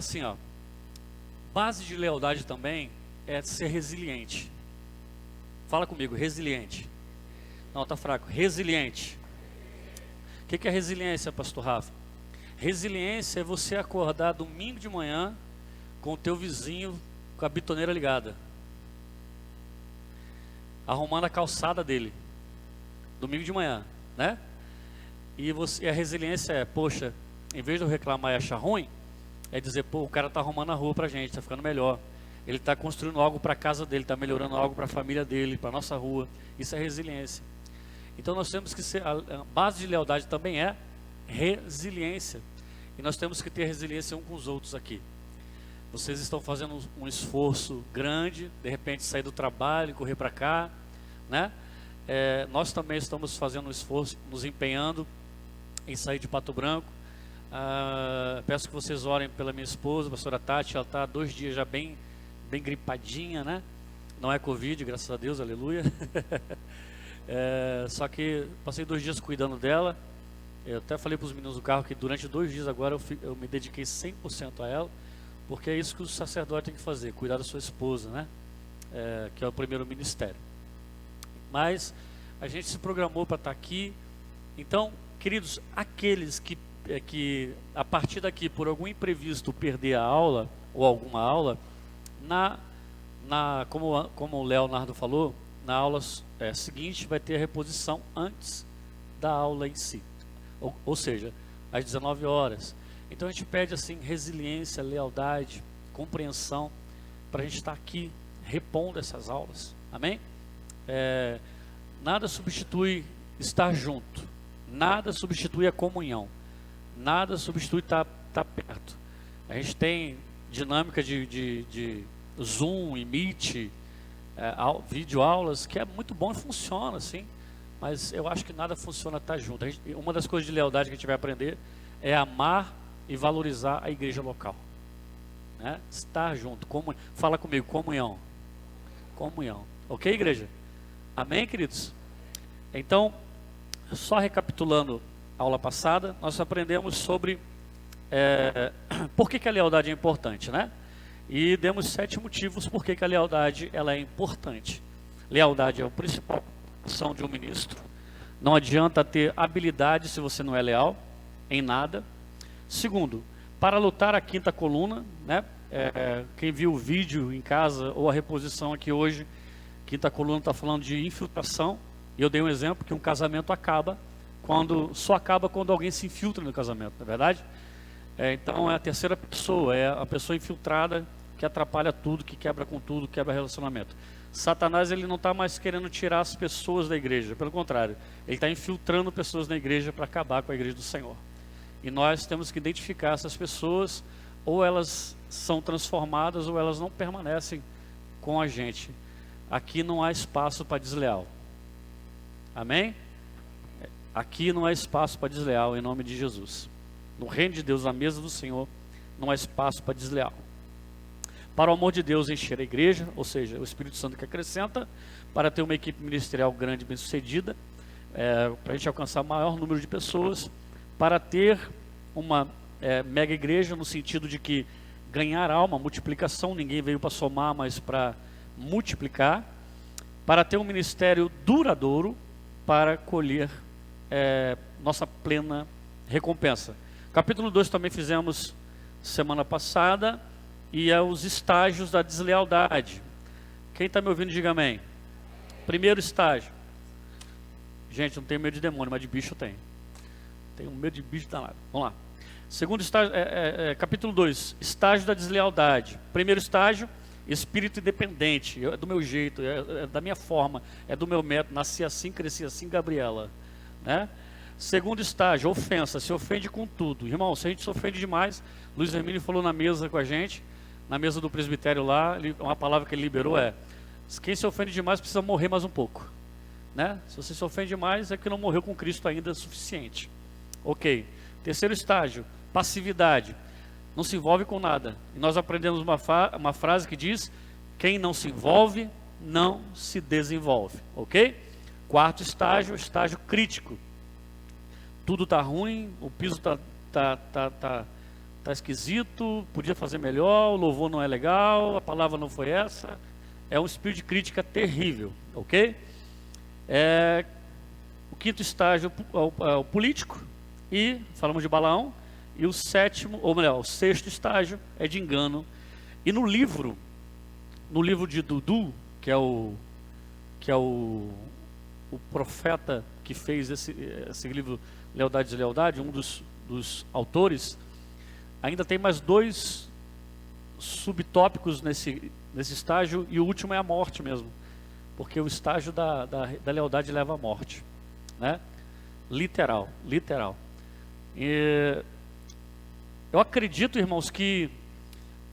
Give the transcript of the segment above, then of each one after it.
assim, ó, base de lealdade também é ser resiliente. Fala comigo, resiliente. Não, tá fraco. Resiliente. O que é resiliência, pastor Rafa? Resiliência é você acordar domingo de manhã com o teu vizinho com a bitoneira ligada, arrumando a calçada dele, domingo de manhã, né? E a resiliência é, poxa, em vez de eu reclamar e achar ruim, é dizer, pô, o cara tá arrumando a rua pra gente, tá ficando melhor. Ele tá construindo algo para a casa dele, tá melhorando algo para a família dele, para nossa rua. Isso é resiliência. Então nós temos que ser, a base de lealdade também é resiliência. E nós temos que ter resiliência uns com os outros aqui. Vocês estão fazendo um esforço grande, de repente sair do trabalho, correr para cá, né? Nós também estamos fazendo um esforço, nos empenhando em sair de Pato Branco. Peço que vocês orem pela minha esposa, a pastora Tati. Ela está há 2 dias já bem gripadinha, né? Não é Covid, graças a Deus, aleluia. Só que passei 2 dias cuidando dela. Eu até falei para os meninos do carro que durante 2 dias agora eu me dediquei 100% a ela, porque é isso que o sacerdote tem que fazer, cuidar da sua esposa, né? Que é o primeiro ministério. Mas a gente se programou para estar aqui. Então, queridos, aqueles que a partir daqui, por algum imprevisto, perder a aula ou alguma aula, como o Leonardo falou, na aula seguinte vai ter a reposição antes da aula em si, ou seja, às 19 horas. Então a gente pede assim resiliência, lealdade, compreensão, para a gente estar aqui repondo essas aulas, amém? Nada substitui estar junto, nada substitui a comunhão, nada substitui estar perto. A gente tem dinâmica de Zoom e Meet, videoaulas, que é muito bom e funciona assim, mas eu acho que nada funciona estar junto. Uma das coisas de lealdade que a gente vai aprender é amar e valorizar a igreja local, né? Estar junto, fala comigo, comunhão, ok, igreja? Amém, queridos? Então, só recapitulando a aula passada, nós aprendemos sobre por que a lealdade é importante, né? E demos 7 motivos por que a lealdade ela é importante. Lealdade é a principal função de um ministro. Não adianta ter habilidade se você não é leal em nada. Segundo, para lutar a 5ª coluna, né? Quem viu o vídeo em casa ou a reposição aqui hoje, 5ª coluna está falando de infiltração. E eu dei um exemplo que um casamento só acaba quando alguém se infiltra no casamento, não é verdade? Então é a terceira pessoa, é a pessoa infiltrada que atrapalha tudo, que quebra com tudo, quebra relacionamento. Satanás, ele não está mais querendo tirar as pessoas da igreja, pelo contrário, ele está infiltrando pessoas na igreja para acabar com a igreja do Senhor. E nós temos que identificar essas pessoas, ou elas são transformadas, ou elas não permanecem com a gente. Aqui não há espaço para desleal. Amém? Aqui não há espaço para desleal, em nome de Jesus. No reino de Deus, na mesa do Senhor, não há espaço para desleal. Para o amor de Deus encher a igreja, ou seja, o Espírito Santo que acrescenta, para ter uma equipe ministerial grande e bem sucedida, para a gente alcançar o maior número de pessoas, para ter uma mega igreja, no sentido de que ganhar alma, multiplicação, ninguém veio para somar, mas para multiplicar, para ter um ministério duradouro, para colher nossa plena recompensa. Capítulo 2 também fizemos semana passada, e é os estágios da deslealdade. Quem está me ouvindo, diga amém. Primeiro estágio. Gente, não tenho medo de demônio, mas de bicho eu tenho. Tenho medo de bicho danado. Vamos lá. Segundo estágio, capítulo 2, estágio da deslealdade. Primeiro estágio, espírito independente. É do meu jeito, é da minha forma, é do meu método. Nasci assim, cresci assim, Gabriela, né? Segundo estágio, ofensa, se ofende com tudo. Irmão, se a gente se ofende demais, Luiz Hermínio falou na mesa com a gente, na mesa do presbitério lá, uma palavra que ele liberou quem se ofende demais precisa morrer mais um pouco, né? Se você se ofende demais, é que não morreu com Cristo ainda suficiente. Ok. Terceiro estágio, passividade. Não se envolve com nada. E nós aprendemos uma frase que diz: quem não se envolve, não se desenvolve. Ok? Quarto estágio, estágio crítico. Tudo está ruim, o piso tá está esquisito, podia fazer melhor, o louvor não é legal, a palavra não foi essa. É um espírito de crítica terrível, ok? O quinto estágio é o político, e falamos de Balaão. E o sétimo, ou melhor, o sexto estágio é de engano. E no livro de Dudu, que é o profeta que fez esse livro Lealdade e Deslealdade, um dos autores, ainda tem mais 2 subtópicos nesse estágio, e o último é a morte mesmo, porque o estágio da lealdade leva à morte, né? Literal. E eu acredito, irmãos, que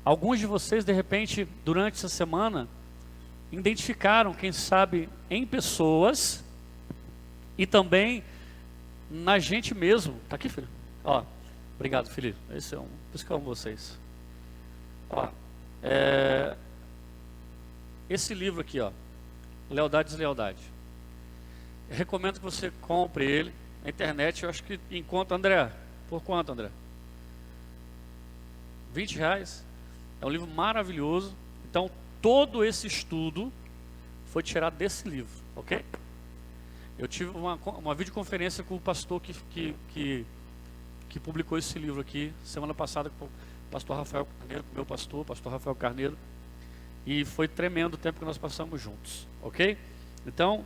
alguns de vocês, de repente, durante essa semana, identificaram, quem sabe, em pessoas e também na gente mesmo. Tá aqui, filho? Ó, obrigado, filho. Esse é por isso que eu amo vocês. Ó, esse livro aqui, ó, Lealdade e Deslealdade. Eu recomendo que você compre ele na internet. Eu acho que encontra, André. Por quanto, André? R$20. É um livro maravilhoso. Então, todo esse estudo foi tirado desse livro, ok? Eu tive uma videoconferência com o pastor que publicou esse livro aqui semana passada, com o pastor Rafael Carneiro, meu pastor Rafael Carneiro, e foi tremendo o tempo que nós passamos juntos, ok? Então,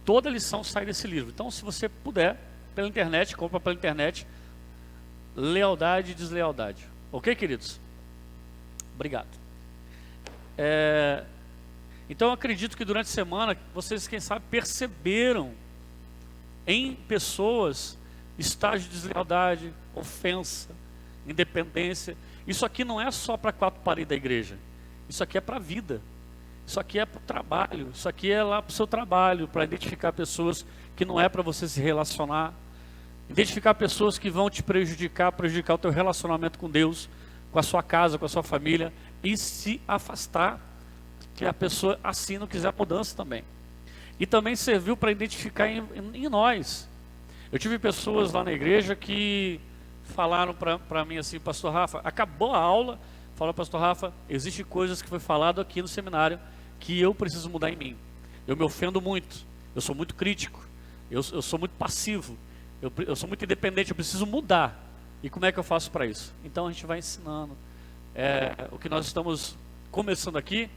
toda lição sai desse livro. Então, se você puder, pela internet, compra pela internet, Lealdade e Deslealdade, ok, queridos? Obrigado. Então eu acredito que durante a semana vocês, quem sabe, perceberam em pessoas estágio de deslealdade, ofensa, independência. Isso aqui não é só para 4 paredes da igreja. Isso aqui é para a vida. Isso aqui é para o trabalho. Isso aqui é lá para o seu trabalho, para identificar pessoas que não é para você se relacionar. Identificar pessoas que vão te prejudicar o teu relacionamento com Deus, com a sua casa, com a sua família, e se afastar, que a pessoa assim não quiser mudança também. E também serviu para identificar em nós. Eu tive pessoas lá na igreja que falaram para mim assim: pastor Rafa, acabou a aula, falou: pastor Rafa, existem coisas que foi falado aqui no seminário que eu preciso mudar em mim. Eu me ofendo muito, eu sou muito crítico, eu sou muito passivo, eu sou muito independente, eu preciso mudar. E como é que eu faço para isso? Então a gente vai ensinando. O que nós estamos começando aqui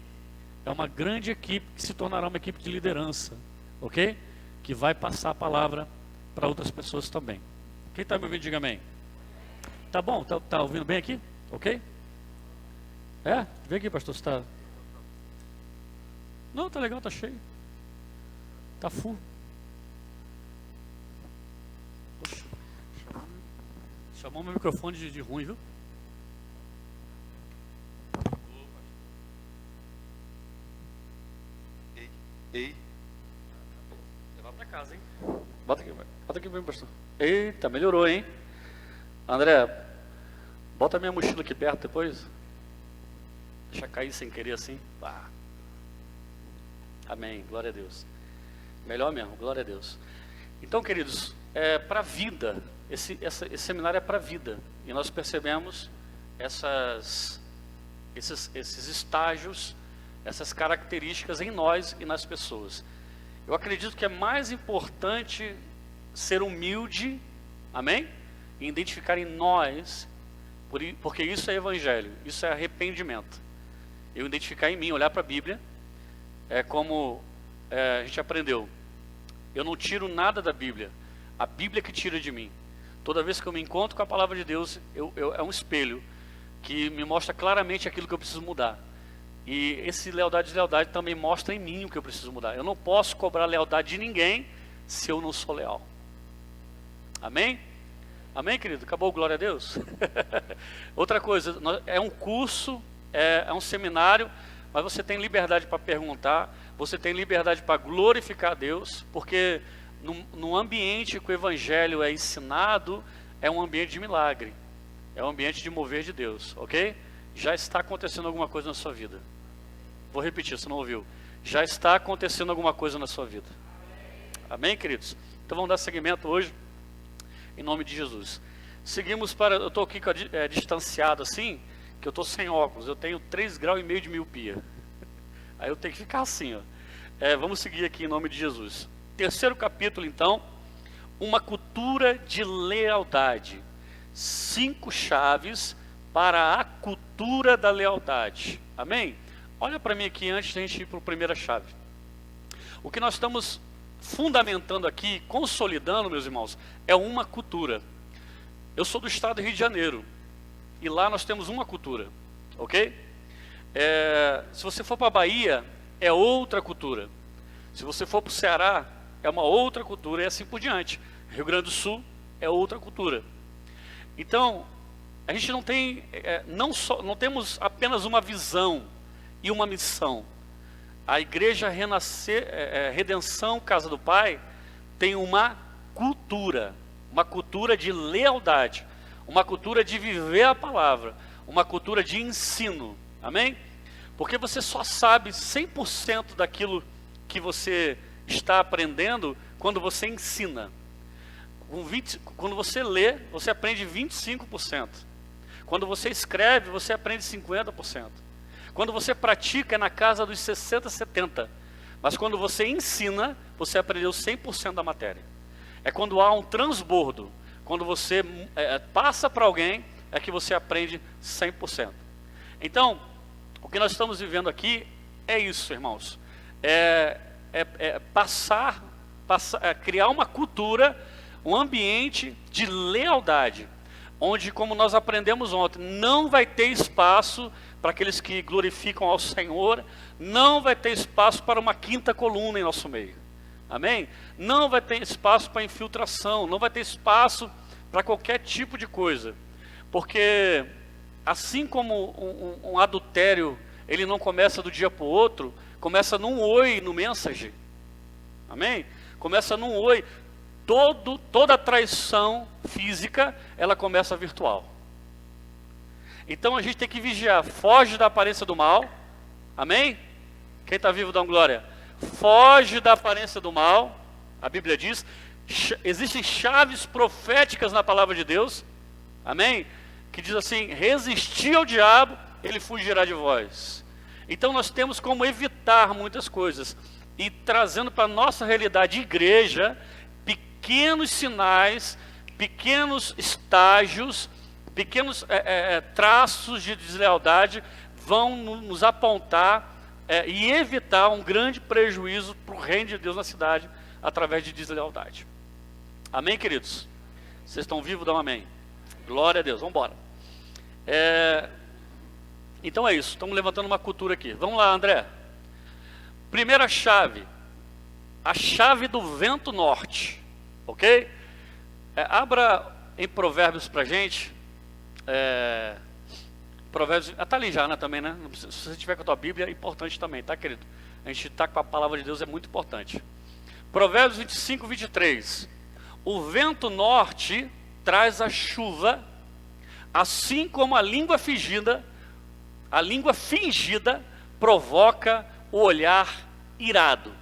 é uma grande equipe que se tornará uma equipe de liderança, ok? Que vai passar a palavra para outras pessoas também. Quem está me ouvindo, diga amém. Tá bom? Tá ouvindo bem aqui? Ok? Vem aqui, pastor, se tá... Não, tá legal, tá cheio. Tá full. Poxa, chamou meu microfone de ruim, viu? Ei. Levar pra casa, hein? Bota aqui bem, pastor. Eita, melhorou, hein? André, bota minha mochila aqui perto depois. Deixa cair sem querer assim. Pá. Amém, glória a Deus. Melhor mesmo, glória a Deus. Então, queridos, para a vida, esse seminário é para a vida. E nós percebemos esses estágios, essas características em nós e nas pessoas. Eu acredito que é mais importante ser humilde, amém? E identificar em nós, porque isso é evangelho, isso é arrependimento. Eu identificar em mim, olhar para a Bíblia, é como a gente aprendeu. Eu não tiro nada da Bíblia, a Bíblia que tira de mim. Toda vez que eu me encontro com a palavra de Deus, é um espelho que me mostra claramente aquilo que eu preciso mudar. E esse lealdade e deslealdade também mostra em mim o que eu preciso mudar. Eu não posso cobrar lealdade de ninguém se eu não sou leal. Amém? Amém, querido? Acabou, glória a Deus? Outra coisa, é um curso, é um seminário, mas você tem liberdade para perguntar, você tem liberdade para glorificar a Deus, porque no ambiente que o evangelho é ensinado, é um ambiente de milagre, é um ambiente de mover de Deus, ok? Já está acontecendo alguma coisa na sua vida. Vou repetir, você não ouviu. Já está acontecendo alguma coisa na sua vida. Amém, queridos? Então vamos dar seguimento hoje, em nome de Jesus. Seguimos para... Eu estou aqui distanciado assim, que eu estou sem óculos. Eu tenho 3,5 graus de miopia. Aí eu tenho que ficar assim, ó. Vamos seguir aqui em nome de Jesus. Terceiro capítulo, então. Uma cultura de lealdade. 5 chaves para a cultura da lealdade. Amém? Olha para mim aqui antes da gente ir para a primeira chave. O que nós estamos fundamentando aqui, consolidando, meus irmãos, é uma cultura. Eu sou do estado do Rio de Janeiro. E lá nós temos uma cultura. Ok? Se você for para a Bahia, é outra cultura. Se você for para o Ceará, é uma outra cultura e assim por diante. Rio Grande do Sul é outra cultura. Então, a gente não tem, não temos apenas uma visão e uma missão. A Igreja Redenção Casa do Pai tem uma cultura de lealdade, uma cultura de viver a palavra, uma cultura de ensino. Amém? Porque você só sabe 100% daquilo que você está aprendendo quando você ensina. Quando você lê, você aprende 25%. Quando você escreve, você aprende 50%. Quando você pratica, é na casa dos 60%, 70%. Mas quando você ensina, você aprendeu 100% da matéria. É quando há um transbordo. Quando você passa para alguém, é que você aprende 100%. Então, o que nós estamos vivendo aqui é isso, irmãos. Criar uma cultura, um ambiente de lealdade, onde, como nós aprendemos ontem, não vai ter espaço para aqueles que glorificam ao Senhor, não vai ter espaço para uma quinta coluna em nosso meio. Amém? Não vai ter espaço para infiltração, não vai ter espaço para qualquer tipo de coisa. Porque assim como um adultério, ele não começa do dia para o outro, começa num oi no mensagem. Amém? Começa num oi. Toda traição física, ela começa virtual. Então a gente tem que vigiar. Foge da aparência do mal. Amém? Quem está vivo dá uma glória. Foge da aparência do mal. A Bíblia diz. Existem chaves proféticas na palavra de Deus. Amém? Que diz assim: resistir ao diabo, ele fugirá de vós. Então nós temos como evitar muitas coisas. E trazendo para a nossa realidade igreja, pequenos sinais, pequenos estágios, pequenos traços de deslealdade vão nos apontar e evitar um grande prejuízo para o reino de Deus na cidade, através de deslealdade. Amém, queridos? Vocês estão vivos? Dão amém. Glória a Deus, vamos embora. Então é isso, estamos levantando uma cultura aqui. Vamos lá, André. Primeira chave, a chave do vento norte, ok? Abra em Provérbios para a gente. Provérbios, está ali já, né, também, né? Se você tiver com a tua Bíblia, é importante também, tá, querido? A gente está com a palavra de Deus, é muito importante. Provérbios 25, 23. O vento norte traz a chuva, assim como a língua fingida provoca o olhar irado.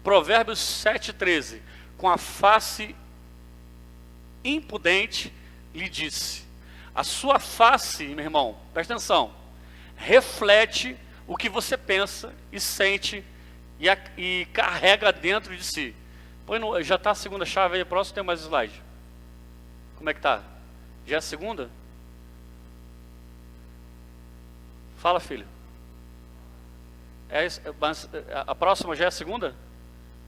Provérbios 7,13. Com a face impudente lhe disse. A sua face, meu irmão, presta atenção, reflete o que você pensa e sente e carrega dentro de si. Já está a segunda chave aí, próximo tem mais slide. Como é que está? Já é a segunda? Fala, filho. A próxima já é a segunda?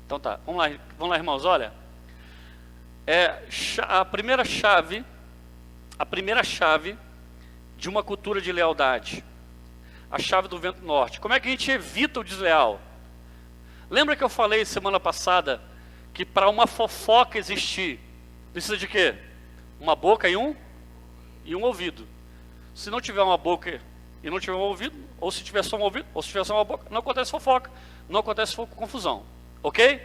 Então tá, vamos lá, irmãos, olha. A primeira chave de uma cultura de lealdade, a chave do vento norte. Como é que a gente evita o desleal? Lembra que eu falei semana passada que para uma fofoca existir, precisa de quê? Uma boca e um ouvido. Se não tiver uma boca e não tiver um ouvido, ou se tiver só um ouvido, ou se tiver só uma boca, não acontece fofoca, não acontece confusão, ok?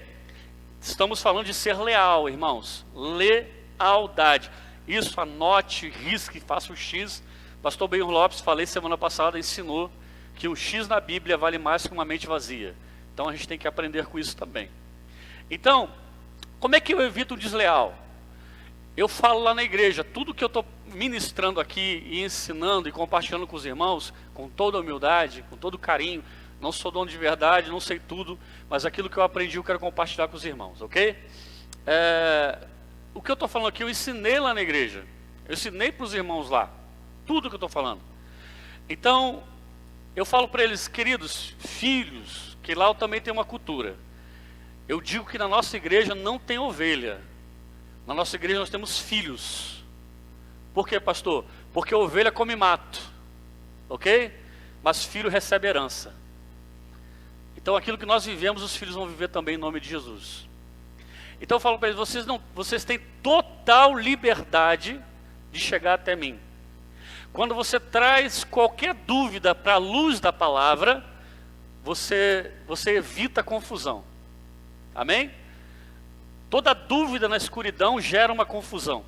Estamos falando de ser leal, irmãos, lealdade. Isso, anote, risque, faça o X. Pastor Benhur Lopes, falei semana passada, ensinou que um X na Bíblia vale mais que uma mente vazia. Então a gente tem que aprender com isso também. Então, como é que eu evito o desleal? eu falo lá na igreja, tudo que eu estou ministrando aqui e ensinando e compartilhando com os irmãos, com toda humildade, com todo carinho, não sou dono de verdade, não sei tudo, mas aquilo que eu aprendi eu quero compartilhar com os irmãos, ok? O que eu estou falando aqui eu ensinei lá na igreja, eu ensinei para os irmãos lá, tudo que eu estou falando. Então, eu falo para eles, queridos filhos, que lá eu também tenho uma cultura. Eu digo que na nossa igreja não tem ovelha. Na nossa igreja nós temos filhos. Por quê, pastor? Porque ovelha come mato, ok? Mas filho recebe herança. Então aquilo que nós vivemos, os filhos vão viver também em nome de Jesus. Então eu falo para eles, vocês têm total liberdade de chegar até mim. Quando você traz qualquer dúvida para a luz da palavra, você evita confusão. Amém? Toda dúvida na escuridão gera uma confusão.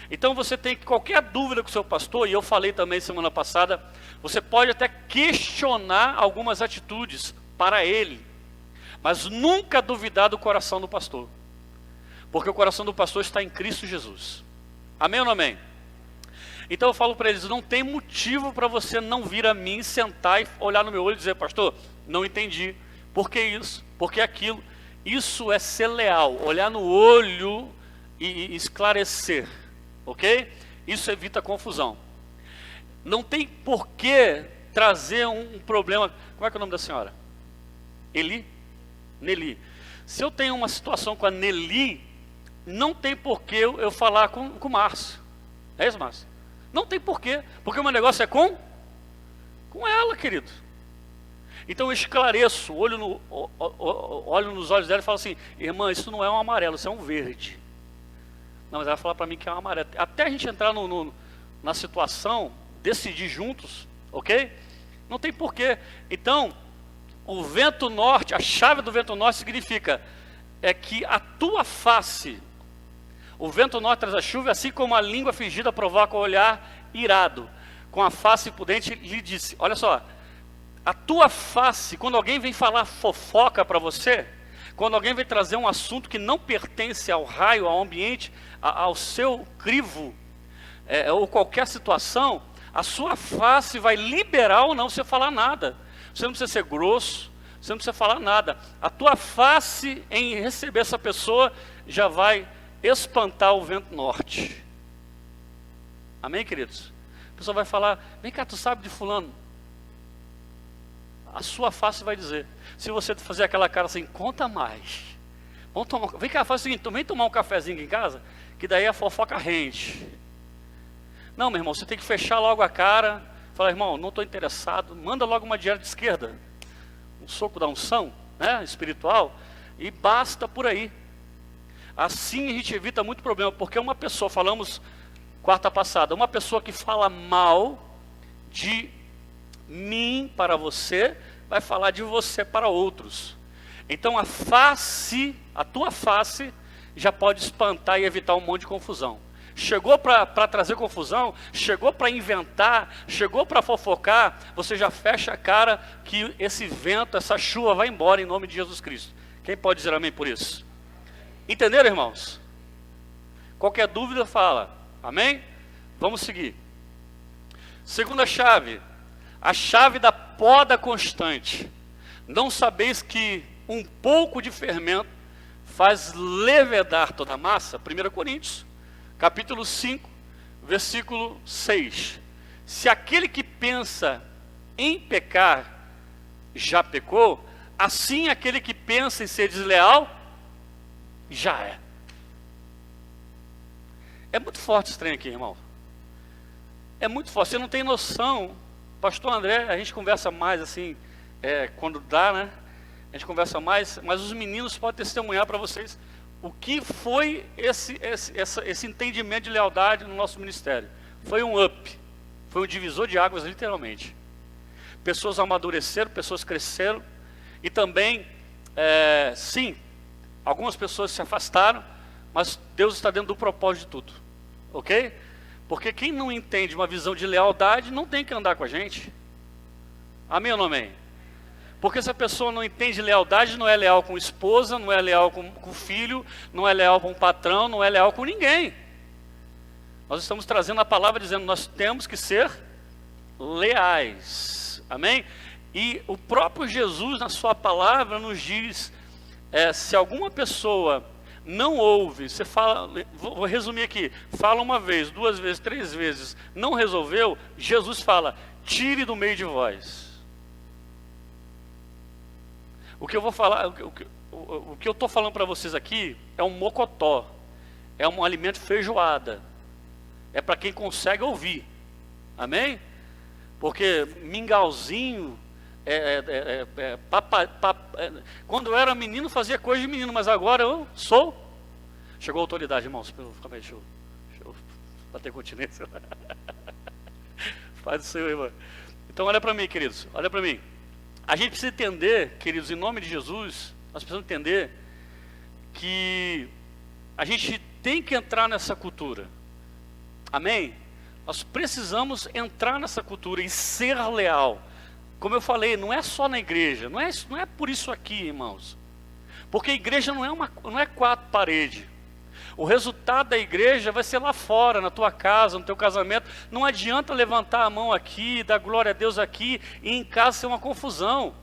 Então você tem qualquer dúvida com o seu pastor, e eu falei também semana passada, você pode até questionar algumas atitudes para ele, mas nunca duvidar do coração do pastor, porque o coração do pastor está em Cristo Jesus. Amém ou não amém? Então eu falo para eles, não tem motivo para você não vir a mim, sentar e olhar no meu olho e dizer, pastor, não entendi, por que isso, por que aquilo? Isso é ser leal, olhar no olho e esclarecer, ok? Isso evita confusão. Não tem por que trazer um problema. Como é que é o nome da senhora? Eli? Nelly. Se eu tenho uma situação com a Nelly, não tem por que eu falar com o Márcio. É isso, Márcio? Não tem por quê, porque o meu negócio é com ela, querido. Então eu esclareço, olho nos olhos dela e falo assim, irmã, isso não é um amarelo, isso é um verde. Não, mas ela fala para mim que é um amarelo. Até a gente entrar na situação, decidir juntos, ok? Não tem porquê. Então, o vento norte, a chave do vento norte significa, é que a tua face, o vento norte traz a chuva, assim como a língua fingida provoca o olhar irado, com a face prudente lhe disse, olha só, a tua face, quando alguém vem falar fofoca para você, quando alguém vem trazer um assunto que não pertence ao raio, ao ambiente, ao seu crivo, ou qualquer situação, a sua face vai liberar ou não você falar nada. Você não precisa ser grosso, você não precisa falar nada. A tua face em receber essa pessoa já vai espantar o vento norte. Amém, queridos? A pessoa vai falar, vem cá, tu sabe de fulano? A sua face vai dizer. Se você fazer aquela cara assim, conta mais. Vamos tomar, vem cá, faz o seguinte, vem tomar um cafezinho aqui em casa, que daí a fofoca rende. Não, meu irmão, você tem que fechar logo a cara, falar, irmão, não estou interessado, manda logo uma dieta de esquerda, um soco da unção, né, espiritual, e basta por aí. Assim a gente evita muito problema, porque uma pessoa, falamos quarta passada, uma pessoa que fala mal de mim para você, vai falar de você para outros. Então a tua face, já pode espantar e evitar um monte de confusão. Chegou para trazer confusão, chegou para inventar, chegou para fofocar, você já fecha a cara que esse vento, essa chuva vai embora em nome de Jesus Cristo. Quem pode dizer amém por isso? Entenderam, irmãos? Qualquer dúvida fala, amém? Vamos seguir. Segunda chave, a chave da poda constante. Não sabeis que um pouco de fermento faz levedar toda a massa? 1 Coríntios, capítulo 5, versículo 6. Se aquele que pensa em pecar já pecou, assim aquele que pensa em ser desleal, já é. É muito forte esse trem aqui, irmão. É muito forte, você não tem noção. Pastor André, a gente conversa mais assim, quando dá, né? A gente conversa mais, mas os meninos podem testemunhar para vocês o que foi esse entendimento de lealdade no nosso ministério. Foi um up, foi um divisor de águas, literalmente. Pessoas amadureceram, pessoas cresceram, e também, sim, algumas pessoas se afastaram, mas Deus está dentro do propósito de tudo, ok? Porque quem não entende uma visão de lealdade, não tem que andar com a gente. Amém ou não amém? Porque se a pessoa não entende lealdade, não é leal com esposa, não é leal com filho, não é leal com patrão, não é leal com ninguém. Nós estamos trazendo a palavra dizendo, nós temos que ser leais. Amém? E o próprio Jesus, na sua palavra, nos diz, se alguma pessoa não ouve, você fala, vou resumir aqui, fala uma vez, 2 vezes, 3 vezes, não resolveu, Jesus fala, tire do meio de vós. O que eu vou falar, o que eu estou falando para vocês aqui é um mocotó, é um alimento feijoada, é para quem consegue ouvir, amém? Porque mingauzinho, quando eu era menino fazia coisa de menino, mas agora eu sou. Chegou a autoridade, irmãos, deixa eu bater continência. Faz o seu, irmão. Então olha para mim, queridos, olha para mim. A gente precisa entender, queridos, em nome de Jesus, nós precisamos entender que a gente tem que entrar nessa cultura. Amém? Nós precisamos entrar nessa cultura e ser leal. Como eu falei, não é só na igreja, não é por isso aqui, irmãos. Porque a igreja não é 4 paredes. O resultado da igreja vai ser lá fora, na tua casa, no teu casamento. Não adianta levantar a mão aqui, dar glória a Deus aqui, e em casa ser uma confusão.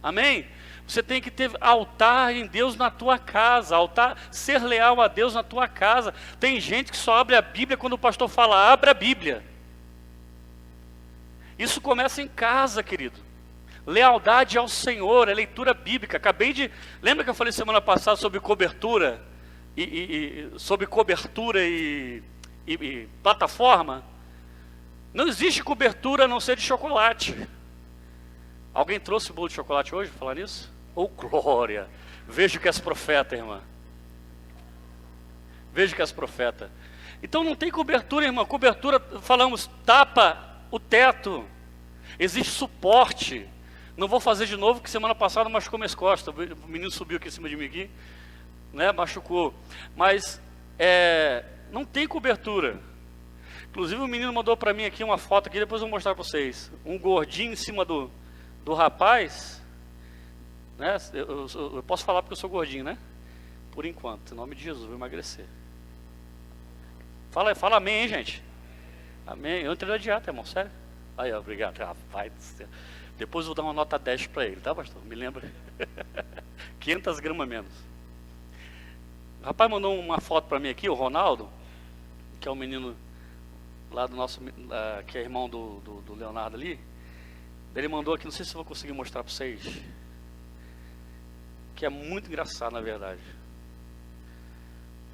Amém? Você tem que ter altar em Deus na tua casa, ser leal a Deus na tua casa. Tem gente que só abre a Bíblia quando o pastor fala, abre a Bíblia. Isso começa em casa, querido. Lealdade ao Senhor, é leitura bíblica. Lembra que eu falei semana passada sobre cobertura? Sobre cobertura e plataforma? Não existe cobertura a não ser de chocolate. Alguém trouxe o bolo de chocolate hoje para falar nisso? Oh, glória! Vejo que és profeta, irmã. Vejo que és profeta. Então não tem cobertura, irmã. Cobertura, falamos, tapa o teto. Existe suporte. Não vou fazer de novo, porque semana passada machucou minhas costas. O menino subiu aqui em cima de mim aqui, né? Machucou. Mas não tem cobertura. Inclusive o menino mandou para mim aqui uma foto aqui, depois eu vou mostrar para vocês. Um gordinho em cima do rapaz, né? Eu posso falar porque eu sou gordinho, né? Por enquanto, em nome de Jesus, vou emagrecer. Fala amém, hein, gente? Amém. Eu entrei na dieta, irmão, sério. Aí, obrigado. Rapaz do céu. Depois eu vou dar uma nota 10 para ele, tá, pastor? Me lembra? 500 gramas menos. O rapaz mandou uma foto para mim aqui, o Ronaldo, que é o menino lá do nosso, que é irmão do Leonardo ali. Ele mandou aqui, não sei se eu vou conseguir mostrar para vocês, que é muito engraçado, na verdade.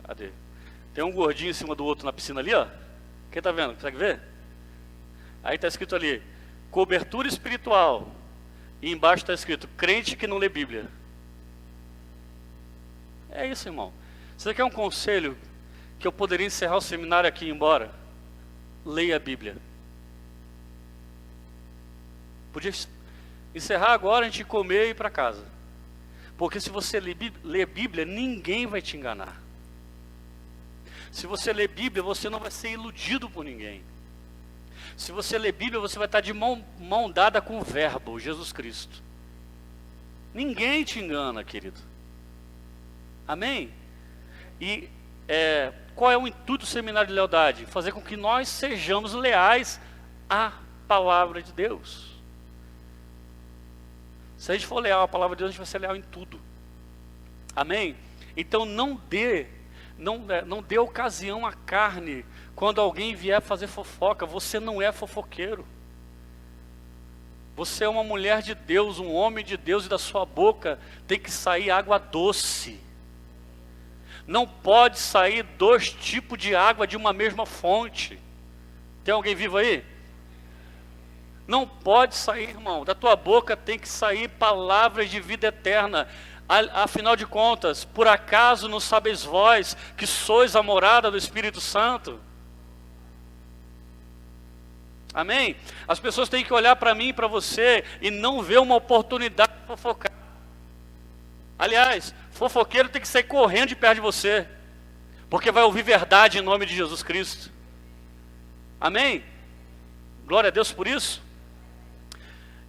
Cadê? Tem um gordinho em cima do outro na piscina ali, ó. Quem tá vendo? Consegue ver? Aí está escrito ali, cobertura espiritual. E embaixo está escrito, crente que não lê Bíblia. É isso, irmão. Você quer um conselho que eu poderia encerrar o seminário aqui e ir embora? Leia a Bíblia. Podia encerrar agora, a gente comer e ir para casa. Porque se você ler Bíblia, ninguém vai te enganar. Se você ler Bíblia, você não vai ser iludido por ninguém. Se você ler Bíblia, você vai estar de mão dada com o Verbo, Jesus Cristo. Ninguém te engana, querido. Amém? E qual é o intuito do seminário de lealdade? Fazer com que nós sejamos leais à palavra de Deus. Se a gente for leal à palavra de Deus, a gente vai ser leal em tudo. Amém? Então não dê ocasião à carne quando alguém vier fazer fofoca. Você não é fofoqueiro. Você é uma mulher de Deus, um homem de Deus, e da sua boca tem que sair água doce. Não pode sair 2 tipos de água de uma mesma fonte. Tem alguém vivo aí? Não pode sair, irmão. Da tua boca tem que sair palavras de vida eterna. Afinal de contas, por acaso não sabeis vós que sois a morada do Espírito Santo? Amém? As pessoas têm que olhar para mim e para você e não ver uma oportunidade de fofocar. Aliás, fofoqueiro tem que sair correndo de perto de você, porque vai ouvir verdade em nome de Jesus Cristo. Amém? Glória a Deus por isso.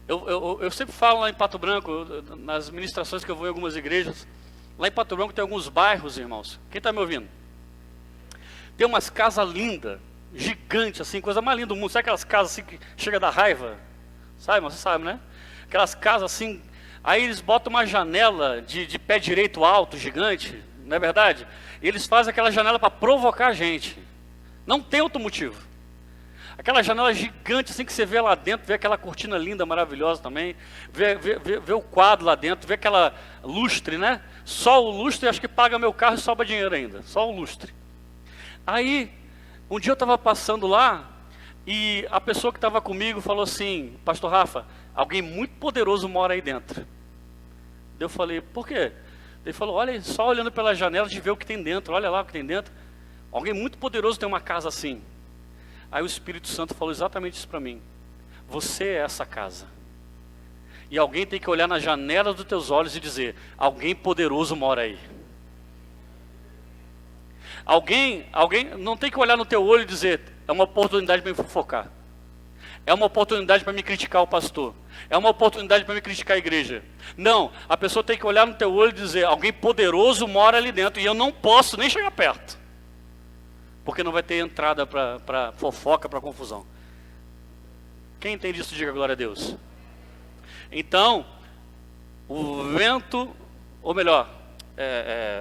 Eu sempre falo lá em Pato Branco, nas ministrações que eu vou em algumas igrejas, lá em Pato Branco tem alguns bairros, irmãos. Quem está me ouvindo? Tem umas casas lindas, gigante, assim, coisa mais linda do mundo. Sabe aquelas casas assim que chega a dar raiva? Sabe, mas você sabe, né? Aquelas casas assim, aí eles botam uma janela de pé direito alto, gigante, não é verdade? E eles fazem aquela janela para provocar a gente. Não tem outro motivo. Aquela janela gigante assim que você vê lá dentro, vê aquela cortina linda, maravilhosa também, vê o quadro lá dentro, vê aquela lustre, né? Só o lustre acho que paga meu carro e sobra dinheiro ainda, só o lustre. Aí, um dia eu estava passando lá e a pessoa que estava comigo falou assim: Pastor Rafa, alguém muito poderoso mora aí dentro. Eu falei: por quê? Ele falou: olha, só olhando pela janela de ver o que tem dentro, olha lá o que tem dentro. Alguém muito poderoso tem uma casa assim. Aí o Espírito Santo falou exatamente isso para mim: você é essa casa. E alguém tem que olhar na janela dos teus olhos e dizer: alguém poderoso mora aí. Alguém não tem que olhar no teu olho e dizer: é uma oportunidade para me fofocar. É uma oportunidade para me criticar o pastor. É uma oportunidade para me criticar a igreja. Não, a pessoa tem que olhar no teu olho e dizer: alguém poderoso mora ali dentro e eu não posso nem chegar perto. Porque não vai ter entrada para fofoca, para confusão. Quem entende isso, diga glória a Deus. Então, o vento, ou melhor,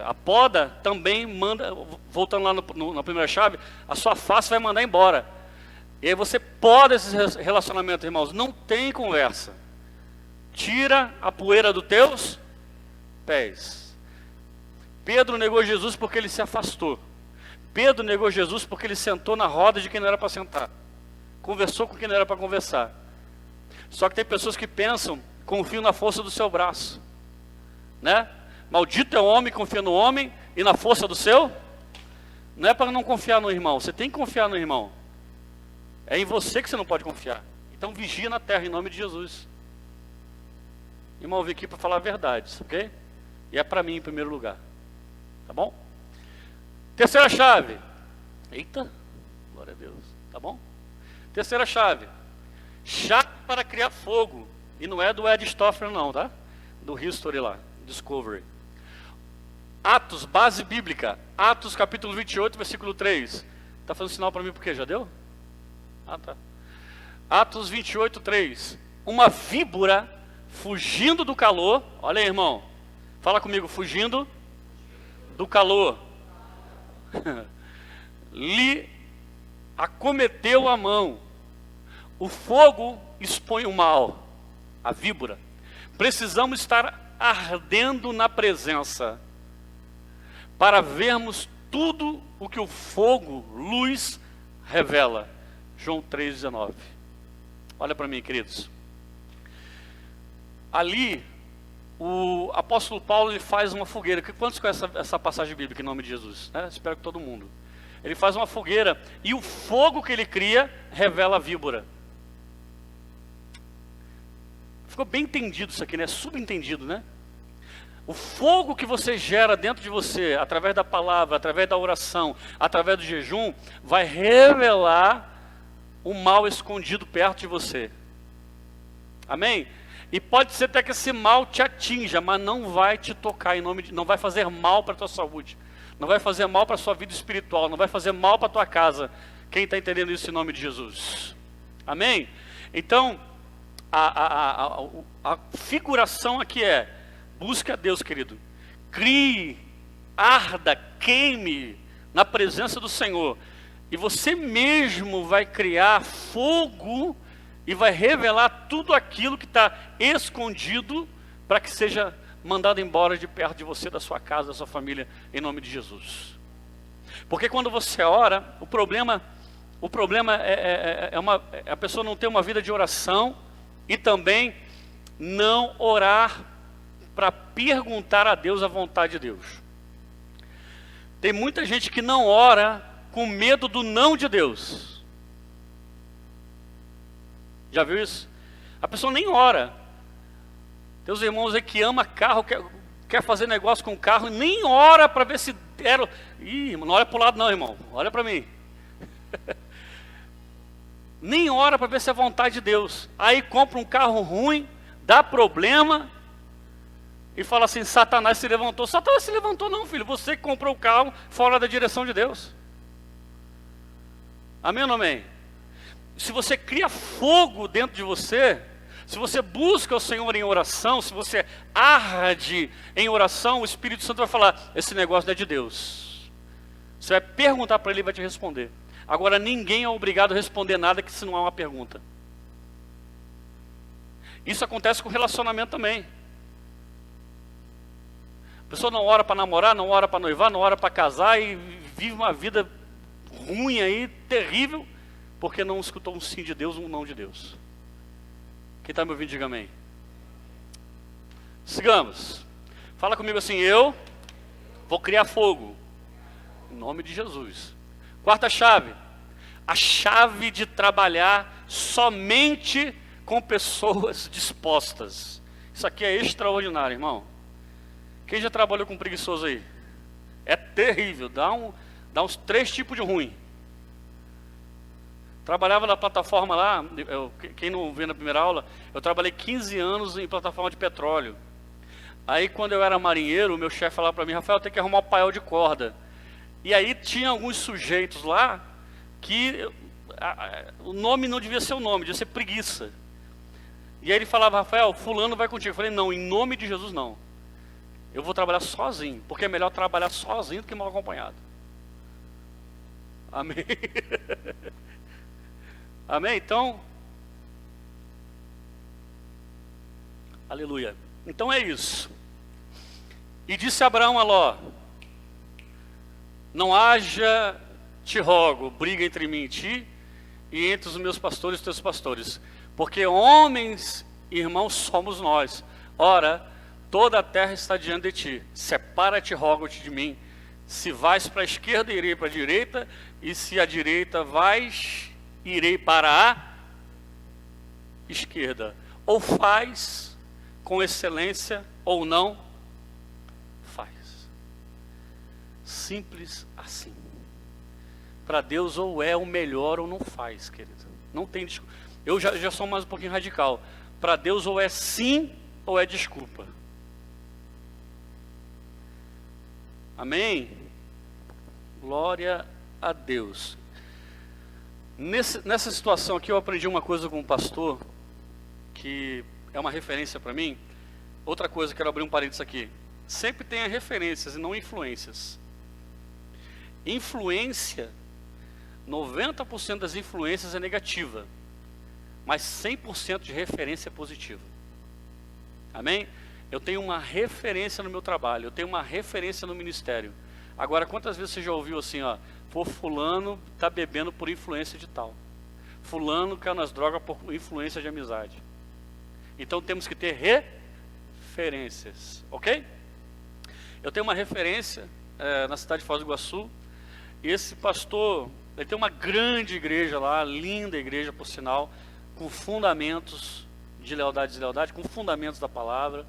a poda também manda, voltando lá na primeira chave, a sua face vai mandar embora. E aí você poda esses relacionamentos, irmãos, não tem conversa. Tira a poeira dos teus pés. Pedro negou Jesus porque ele se afastou. Pedro negou Jesus porque ele sentou na roda de quem não era para sentar. Conversou com quem não era para conversar. Só que tem pessoas que pensam, confiam na força do seu braço, né? Maldito é o homem que confia no homem e na força do seu. Não é para não confiar no irmão, você tem que confiar no irmão. É em você que você não pode confiar. Então vigia na terra em nome de Jesus. Irmão, eu vim aqui para falar a verdade, ok? E é para mim em primeiro lugar. Tá bom? Terceira chave. Eita, glória a Deus. Tá bom? Terceira chave. Chave para criar fogo. E não é do Ed Stoffer não, tá? Do History lá, Discovery. Atos, base bíblica. Atos capítulo 28, versículo 3. Tá fazendo sinal para mim porque já deu? Ah, tá. Atos 28, 3. Uma víbora fugindo do calor. Olha aí, irmão. Fala comigo, fugindo do calor. Lhe acometeu a mão. O fogo expõe o mal. A víbora. Precisamos estar ardendo na presença para vermos tudo o que o fogo, luz, revela. João 3,19. Olha para mim, queridos. Ali, o apóstolo Paulo ele faz uma fogueira. Quantos conhecem essa passagem bíblica em nome de Jesus? Espero que todo mundo. Ele faz uma fogueira e o fogo que ele cria revela a víbora. Ficou bem entendido isso aqui, né? Subentendido, né? O fogo que você gera dentro de você, através da palavra, através da oração, através do jejum, vai revelar o mal escondido perto de você. Amém? E pode ser até que esse mal te atinja, mas não vai te tocar não vai fazer mal para a tua saúde, não vai fazer mal para a sua vida espiritual, não vai fazer mal para a tua casa. Quem está entendendo isso em nome de Jesus? Amém? Então, a figuração aqui é: busque a Deus, querido. Crie, arda, queime na presença do Senhor. E você mesmo vai criar fogo e vai revelar tudo aquilo que está escondido para que seja mandado embora de perto de você, da sua casa, da sua família, em nome de Jesus. Porque quando você ora, o problema é a pessoa não ter uma vida de oração e também não orar para perguntar a Deus a vontade de Deus. Tem muita gente que não ora com medo do não de Deus. Já viu isso? A pessoa nem ora. Tem os irmãos aí que ama carro, quer fazer negócio com carro, nem ora para ver se deram. Ih, não olha para o lado não, irmão. Olha para mim. Nem ora para ver se é vontade de Deus. Aí compra um carro ruim, dá problema e fala assim: Satanás se levantou. Satanás se levantou não, filho. Você que comprou o carro fora da direção de Deus. Amém ou não amém? Se você cria fogo dentro de você, se você busca o Senhor em oração, se você arde em oração, o Espírito Santo vai falar, esse negócio não é de Deus. Você vai perguntar para ele e vai te responder. Agora, ninguém é obrigado a responder nada que se não é uma pergunta. Isso acontece com relacionamento também. A pessoa não ora para namorar, não ora para noivar, não ora para casar e vive uma vida ruim aí, terrível, porque não escutou um sim de Deus, um não de Deus. Quem está me ouvindo, diga amém. Sigamos. Fala comigo assim, eu vou criar fogo. Em nome de Jesus. Quarta chave. A chave de trabalhar somente com pessoas dispostas. Isso aqui é extraordinário, irmão. Quem já trabalhou com preguiçoso aí? É terrível, dá uns 3 tipos de ruim. Trabalhava na plataforma lá, quem não viu na primeira aula, eu trabalhei 15 anos em plataforma de petróleo. Aí quando eu era marinheiro, o meu chefe falava para mim, Rafael, tem que arrumar um paiol de corda. E aí tinha alguns sujeitos lá, que o nome não devia ser o nome, devia ser preguiça. E aí ele falava, Rafael, fulano vai contigo. Eu falei, não, em nome de Jesus não. Eu vou trabalhar sozinho, porque é melhor trabalhar sozinho do que mal acompanhado. Amém? Amém? Então, aleluia. Então é isso. E disse Abraão a Ló, não haja, te rogo, briga entre mim e ti, e entre os meus pastores e os teus pastores, porque homens, irmãos, somos nós. Ora, toda a terra está diante de ti. Separa-te, rogo-te de mim. Se vais para a esquerda, irei para a direita, e se à direita vais, irei para a esquerda. Ou faz com excelência, ou não faz. Simples assim. Para Deus ou é o melhor ou não faz, querido. Não tem desculpa. Eu já sou mais um pouquinho radical. Para Deus ou é sim ou é desculpa. Amém? Glória a Deus. Nessa situação aqui eu aprendi uma coisa com um pastor, que é uma referência para mim. Outra coisa, quero abrir um parênteses aqui. Sempre tenha referências e não influências. Influência, 90% das influências é negativa, mas 100% de referência é positiva. Amém? Eu tenho uma referência no meu trabalho, eu tenho uma referência no ministério. Agora, quantas vezes você já ouviu assim, ó, pô, fulano está bebendo por influência de tal. Fulano caiu nas drogas por influência de amizade. Então temos que ter referências, ok? Eu tenho uma referência na cidade de Foz do Iguaçu. Esse pastor, ele tem uma grande igreja lá, linda igreja por sinal, com fundamentos de lealdade e deslealdade, com fundamentos da palavra,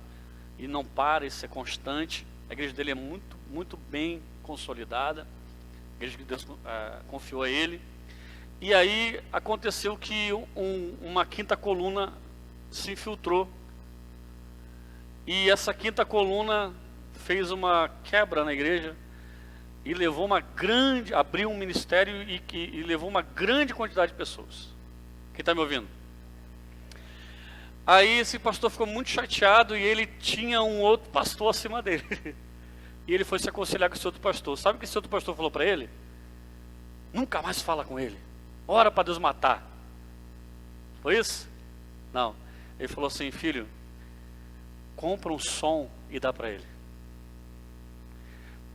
e não para, isso é constante. A igreja dele é muito, muito bem consolidada, a igreja que Deus confiou a ele. E aí aconteceu que uma quinta coluna se infiltrou, e essa quinta coluna fez uma quebra na igreja, e levou abriu um ministério e levou uma grande quantidade de pessoas. Quem está me ouvindo? Aí esse pastor ficou muito chateado e ele tinha um outro pastor acima dele. E ele foi se aconselhar com esse outro pastor. Sabe o que esse outro pastor falou para ele? Nunca mais fala com ele. Ora para Deus matar. Foi isso? Não. Ele falou assim, filho, compra um som e dá para ele.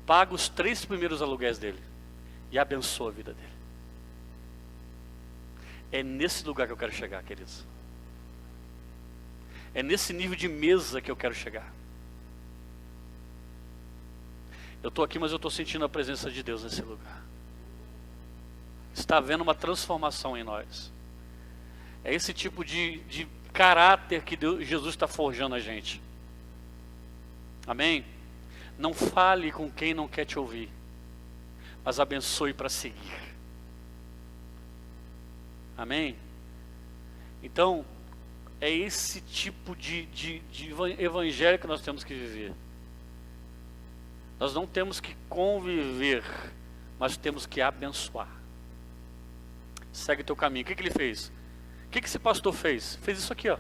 Paga os 3 primeiros aluguéis dele e abençoa a vida dele. É nesse lugar que eu quero chegar, queridos. É nesse nível de mesa que eu quero chegar. Eu estou aqui, mas eu estou sentindo a presença de Deus nesse lugar. Está havendo uma transformação em nós. É esse tipo de caráter que Jesus está forjando a gente. Amém? Não fale com quem não quer te ouvir, mas abençoe para seguir. Amém? Então, é esse tipo de evangelho que nós temos que viver. Nós não temos que conviver, mas temos que abençoar. segue teu caminho. O que ele fez? O que esse pastor fez? Fez isso aqui, ó.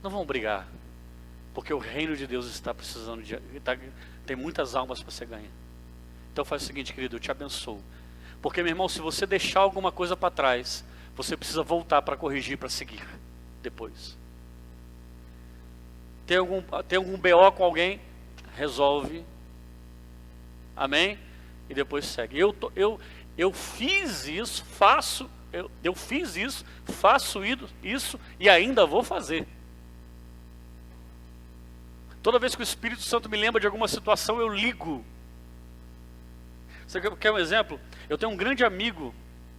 Não vão brigar, porque o reino de Deus está precisando tem muitas almas para ser ganha. Então faz o seguinte, querido, eu te abençoo. Porque, meu irmão, se você deixar alguma coisa para trás, você precisa voltar para corrigir, para seguir depois. Tem algum BO com alguém? Resolve. Amém? E depois segue. Eu fiz isso, faço isso e ainda vou fazer. Toda vez que o Espírito Santo me lembra de alguma situação, eu ligo. Você quer um exemplo? Eu tenho um grande amigo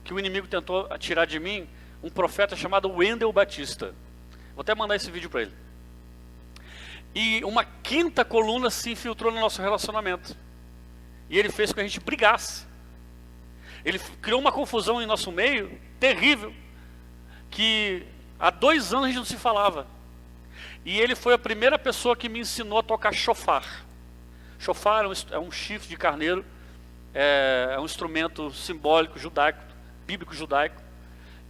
que o inimigo tentou tirar de mim, um profeta chamado Wendel Batista. Vou até mandar esse vídeo para ele. E uma quinta coluna se infiltrou no nosso relacionamento. E ele fez com que a gente brigasse. Ele criou uma confusão em nosso meio, terrível, que há 2 anos a gente não se falava. E ele foi a primeira pessoa que me ensinou a tocar shofar. Shofar é um chifre de carneiro, é um instrumento simbólico judaico, bíblico judaico,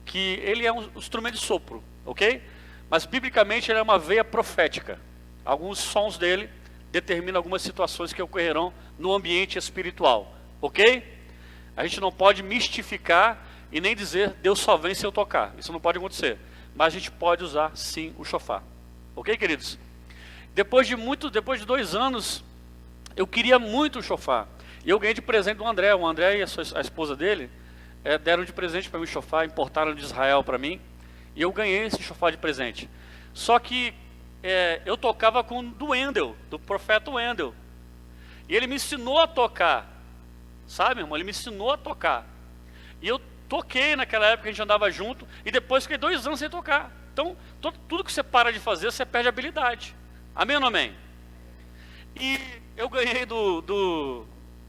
que ele é um instrumento de sopro, ok? Mas biblicamente ele é uma veia profética. Alguns sons dele determinam algumas situações que ocorrerão no ambiente espiritual, ok? A gente não pode mistificar e nem dizer Deus só vem se eu tocar. Isso não pode acontecer. Mas a gente pode usar sim o shofar. Ok, queridos? Depois de 2 anos, eu queria muito o shofar. E eu ganhei de presente do André. O André e a esposa dele deram de presente para mim o shofar, importaram de Israel para mim. E eu ganhei esse shofar de presente. Só que eu tocava com do Wendel, do profeta Wendel. E ele me ensinou a tocar. Sabe, irmão? Ele me ensinou a tocar. E eu toquei naquela época, a gente andava junto. E depois fiquei 2 anos sem tocar. Então, tudo que você para de fazer, você perde a habilidade. Amém ou não amém? E eu ganhei do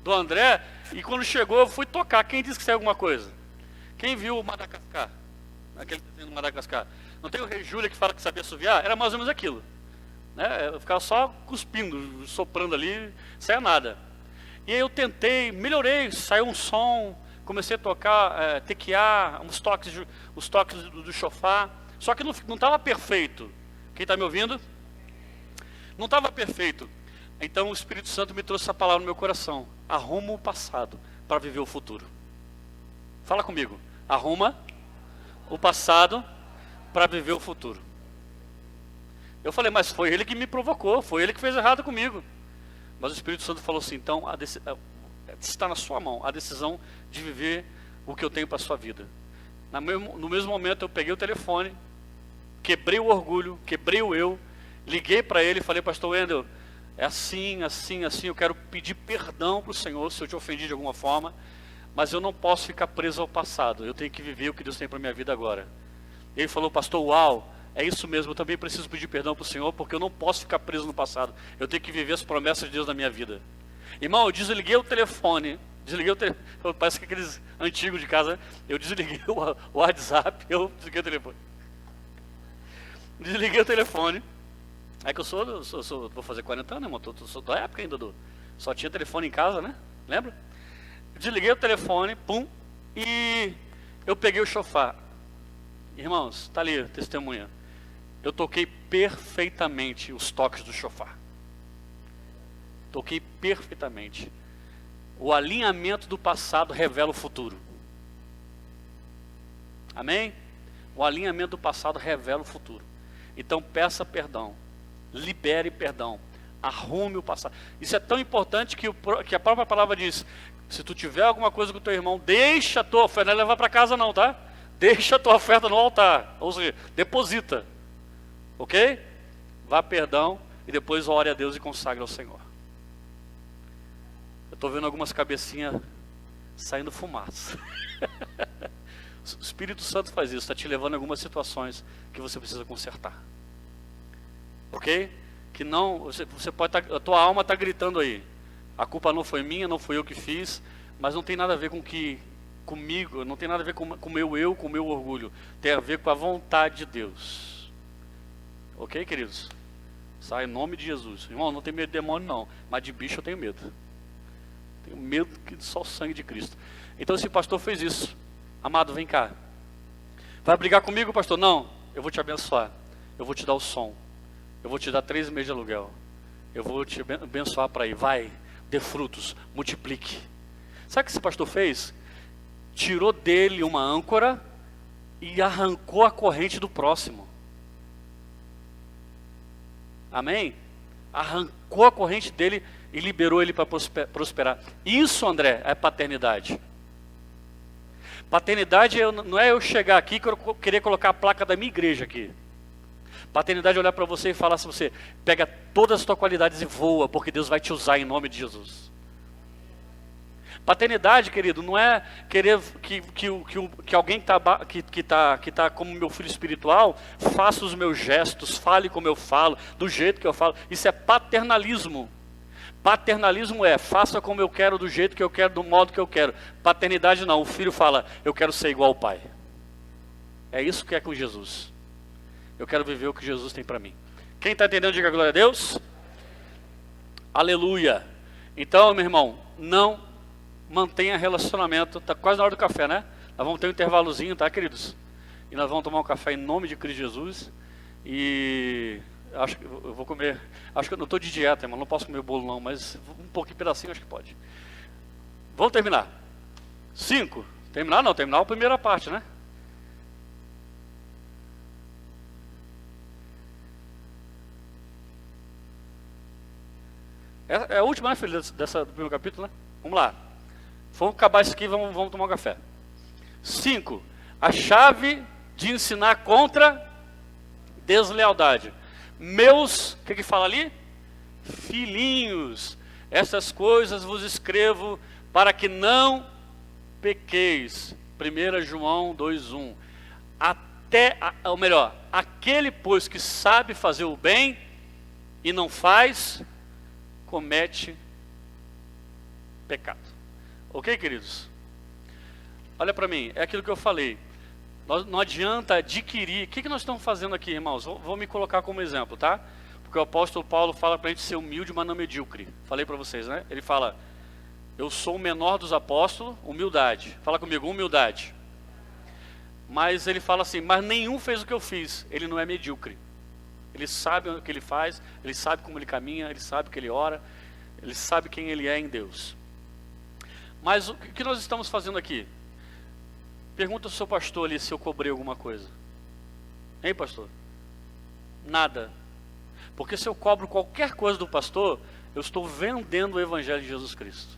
André, e quando chegou eu fui tocar. Quem disse que saiu alguma coisa? Quem viu o Madagascar? Aquele desenho do Madagascar. Não tem o Rei Júlia que fala que sabia assoviar? Era mais ou menos aquilo. Né? Eu ficava só cuspindo, soprando ali, saia nada. E aí eu tentei, melhorei, saiu um som, comecei a tocar, tequiar, os toques do shofar. Só que não estava perfeito. Quem está me ouvindo? Não estava perfeito. Então o Espírito Santo me trouxe essa palavra no meu coração. Arruma o passado para viver o futuro. Fala comigo. Arruma o passado para viver o futuro. Eu falei, mas foi ele que me provocou, foi ele que fez errado comigo. Mas o Espírito Santo falou assim, então está na sua mão a decisão de viver o que eu tenho para a sua vida. No mesmo momento eu peguei o telefone, quebrei o orgulho, quebrei o eu, liguei para ele e falei, pastor Wendel, é assim, eu quero pedir perdão para o Senhor se eu te ofendi de alguma forma, mas eu não posso ficar preso ao passado, eu tenho que viver o que Deus tem para a minha vida agora. Ele falou, pastor, uau, é isso mesmo, eu também preciso pedir perdão para o Senhor, porque eu não posso ficar preso no passado, eu tenho que viver as promessas de Deus na minha vida. Irmão, eu desliguei o telefone, parece que aqueles antigos de casa, eu desliguei o WhatsApp, eu desliguei o telefone. Desliguei o telefone. É que vou fazer 40 anos, irmão, sou da época ainda, só tinha telefone em casa, né? Lembra? Desliguei o telefone, pum, e eu peguei o shofar. Irmãos, está ali, testemunha. Eu toquei perfeitamente os toques do shofar. Toquei perfeitamente. O alinhamento do passado revela o futuro. Amém? O alinhamento do passado revela o futuro. Então peça perdão. Libere perdão. Arrume o passado. Isso é tão importante que a própria palavra diz, se tu tiver alguma coisa com o teu irmão, deixa a tua oferta, não é levar para casa não, tá? Deixa a tua oferta no altar. Ou seja, deposita. Ok? Vá perdão e depois ore a Deus e consagre ao Senhor. Eu estou vendo algumas cabecinhas saindo fumaça. O Espírito Santo faz isso, está te levando a algumas situações que você precisa consertar. Ok? Que não, você pode a tua alma está gritando aí. A culpa não foi minha, não fui eu que fiz, mas não tem nada a ver comigo, não tem nada a ver com o meu eu, com o meu orgulho. Tem a ver com a vontade de Deus. Ok, queridos? Sai em nome de Jesus. Irmão, não tenho medo de demônio não, mas de bicho eu tenho medo. Tenho medo que só o sangue de Cristo. Então esse pastor fez isso. Amado, vem cá. Vai brigar comigo, pastor? Não, eu vou te abençoar. Eu vou te dar o som. Eu vou te dar 3 meses de aluguel. Eu vou te abençoar para ir. Vai, dê frutos, multiplique. Sabe o que esse pastor fez? Tirou dele uma âncora e arrancou a corrente do próximo. Amém? Arrancou a corrente dele e liberou ele para prosperar. Isso, André, é paternidade. Paternidade não é eu chegar aqui e querer colocar a placa da minha igreja aqui. Paternidade é olhar para você e falar assim, você pega todas as tuas qualidades e voa, porque Deus vai te usar em nome de Jesus. Paternidade, querido, não é querer que alguém que tá como meu filho espiritual faça os meus gestos, fale como eu falo, do jeito que eu falo. Isso é paternalismo. Paternalismo é, faça como eu quero, do jeito que eu quero, do modo que eu quero. Paternidade não, o filho fala, eu quero ser igual ao pai. É isso que é com Jesus. Eu quero viver o que Jesus tem para mim. Quem está entendendo, diga glória a Deus. Aleluia. Então, meu irmão, não mantenha relacionamento. Está quase na hora do café, né? Nós vamos ter um intervalozinho, tá, queridos? E nós vamos tomar um café em nome de Cristo Jesus. E acho que eu vou comer. Acho que eu não estou de dieta, irmão. Não posso comer bolo não, mas um pouquinho, pedacinho, acho que pode. Vamos terminar. 5. Terminar não, terminar a primeira parte, né? É a última, né, filho, do primeiro capítulo, né? Vamos lá. Vamos acabar isso aqui e vamos tomar um café. 5. A chave de ensinar contra deslealdade. Meus, o que fala ali? Filhinhos, essas coisas vos escrevo para que não pequeis. 1 João 2:1. Ou melhor, aquele, pois, que sabe fazer o bem e não faz, comete pecado. Ok, queridos? Olha para mim, é aquilo que eu falei. Não adianta adquirir. O que nós estamos fazendo aqui, irmãos? Vou me colocar como exemplo, tá? Porque o apóstolo Paulo fala para a gente ser humilde, mas não medíocre. Falei para vocês, né? Ele fala, eu sou o menor dos apóstolos, humildade. Fala comigo, humildade. Mas ele fala assim, mas nenhum fez o que eu fiz. Ele não é medíocre. Ele sabe o que ele faz, ele sabe como ele caminha, ele sabe o que ele ora, ele sabe quem ele é em Deus. Mas o que nós estamos fazendo aqui? Pergunta ao seu pastor ali se eu cobrei alguma coisa. Hein, pastor? Nada. Porque se eu cobro qualquer coisa do pastor, eu estou vendendo o evangelho de Jesus Cristo.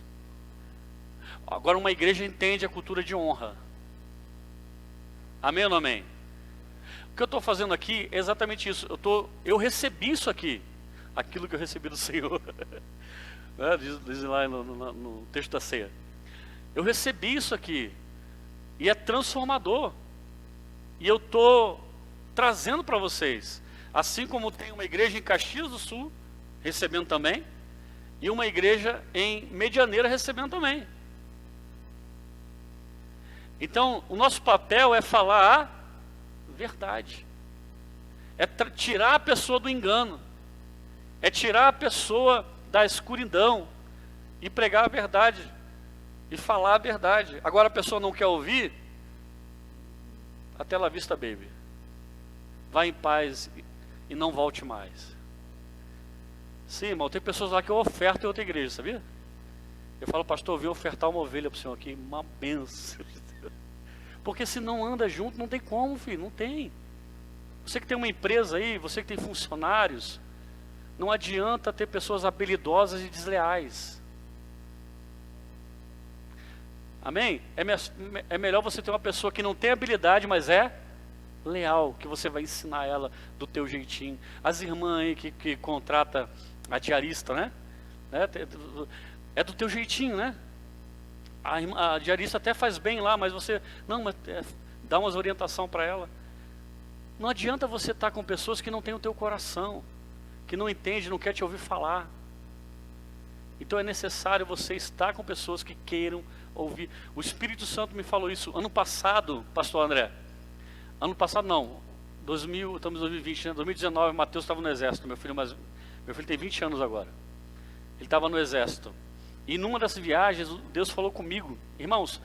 Agora uma igreja entende a cultura de honra. Amém ou não amém? O que eu estou fazendo aqui é exatamente isso. Eu recebi isso aqui. Aquilo que eu recebi do Senhor. Diz lá no texto da ceia. Eu recebi isso aqui. E é transformador. E eu estou trazendo para vocês. Assim como tem uma igreja em Caxias do Sul, recebendo também. E uma igreja em Medianeira, recebendo também. Então, o nosso papel é falar a verdade. É tirar a pessoa do engano. É tirar a pessoa da escuridão. E pregar a verdade. E falar a verdade. Agora a pessoa não quer ouvir. Até lá vista, baby. Vá em paz e não volte mais. Sim, irmão, tem pessoas lá que eu oferto em outra igreja, sabia? Eu falo, pastor, eu vim ofertar uma ovelha para o senhor aqui. Uma benção. Porque se não anda junto, não tem como, filho, não tem. Você que tem uma empresa aí, você que tem funcionários, não adianta ter pessoas habilidosas e desleais. Amém? É melhor você ter uma pessoa que não tem habilidade, mas é leal, que você vai ensinar ela do teu jeitinho. As irmãs aí que contrata a diarista, né? É do teu jeitinho, né? A diarista até faz bem lá, mas você... Não, mas dá umas orientação para ela. Não adianta você estar com pessoas que não têm o teu coração, que não entendem, não querem te ouvir falar. Então é necessário você estar com pessoas que queiram ouvir. O Espírito Santo me falou isso ano passado, pastor André. Ano passado não, estamos em 2020, né? 2019, Mateus estava no exército, meu filho tem 20 anos agora. Ele estava no exército. E numa das viagens, Deus falou comigo, irmãos,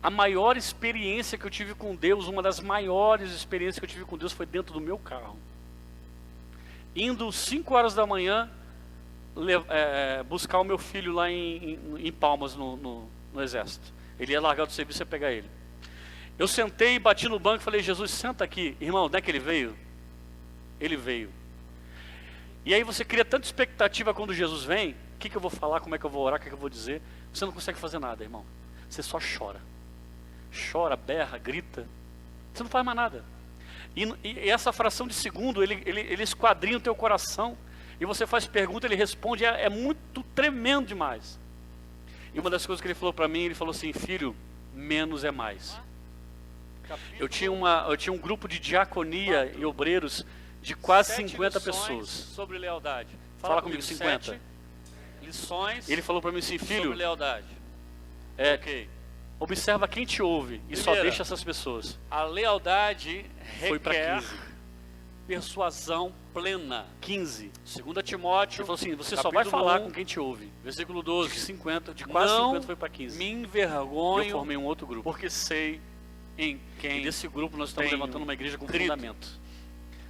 A maior experiência que eu tive com Deus, uma das maiores experiências que eu tive com Deus foi dentro do meu carro. Indo 5 horas da manhã, buscar o meu filho lá em Palmas, no exército. Ele ia largar do serviço e ia pegar ele. Eu sentei, bati no banco e falei, Jesus, senta aqui. Irmão, não é que ele veio? Ele veio. E aí você cria tanta expectativa quando Jesus vem, o que eu vou falar, como é que eu vou orar, o que eu vou dizer. Você não consegue fazer nada, irmão. Você só chora. Chora, berra, grita. Você não faz mais nada. E essa fração de segundo, ele esquadrinha o teu coração. E você faz pergunta, ele responde. É muito tremendo demais. E uma das coisas que ele falou para mim, ele falou assim, filho, menos é mais. Eu tinha um grupo de diaconia e obreiros de quase 50 pessoas. Sobre lealdade. Fala comigo, 50. 7 lições. Ele falou para mim assim, filho, sobre lealdade. ok. Observa quem te ouve e só Primeira, deixa essas pessoas. A lealdade Foi para requer 15. persuasão plena. 15. 2 Timóteo, Ele falou assim, você só vai capítulo falar 1, com quem te ouve. versículo De 12. 50, de quase Não 50 foi para 15. me E eu envergonho, formei um outro grupo. porque sei em E quem desse grupo nós estamos tenho levantando uma igreja com crido. fundamento.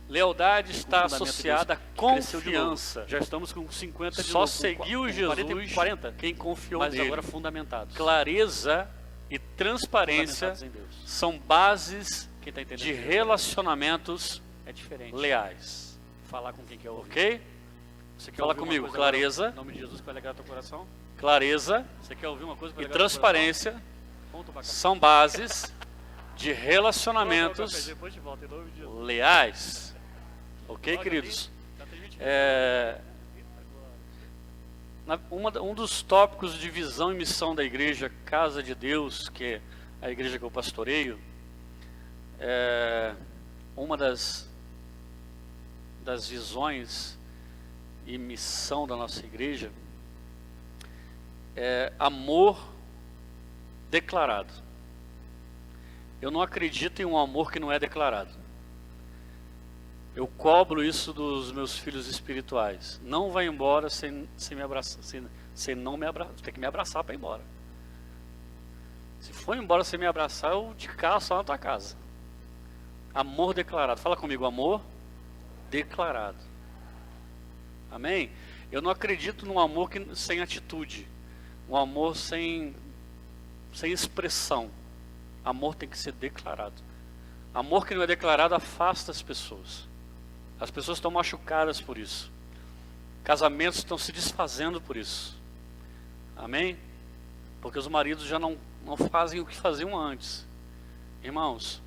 lealdade está fundamento de associada a Deus. Cresceu de novo. confiança. Já estamos com 50 de Só novo. seguiu com Jesus 40. Quem confiou mas nele. agora fundamentados. Clareza e transparência Fundamentados em Deus. são bases Quem está entendendo? de relacionamentos É diferente. leais. Falar com quem quer ouvir. Ok? Você quer Fala ouvir uma comigo, coisa clareza. agora, em nome de Jesus, que vai alegrar teu coração? Clareza Você quer ouvir uma coisa que vai e alegrar teu transparência coração? Vamos tomar café. são bases de Vamos tomar um relacionamentos café, depois de volta, em nome de Jesus. leais. Ok, Olha queridos? Já tem gente Um dos tópicos de visão e missão da igreja Casa de Deus, que é a igreja que eu pastoreio, uma das visões e missão da nossa igreja é amor declarado. Eu não acredito em um amor que não é declarado. Eu cobro isso dos meus filhos espirituais. Não vai embora sem me abraçar, sem não me abraçar. Tem que me abraçar para ir embora. Se for embora sem me abraçar, eu de carro só na tua casa. Amor declarado. Fala comigo, amor declarado. Amém? Eu não acredito num amor sem atitude. Um amor sem expressão. Amor tem que ser declarado. Amor que não é declarado afasta as pessoas. As pessoas estão machucadas por isso. Casamentos estão se desfazendo por isso. Amém? Porque os maridos já não fazem o que faziam antes. Irmãos,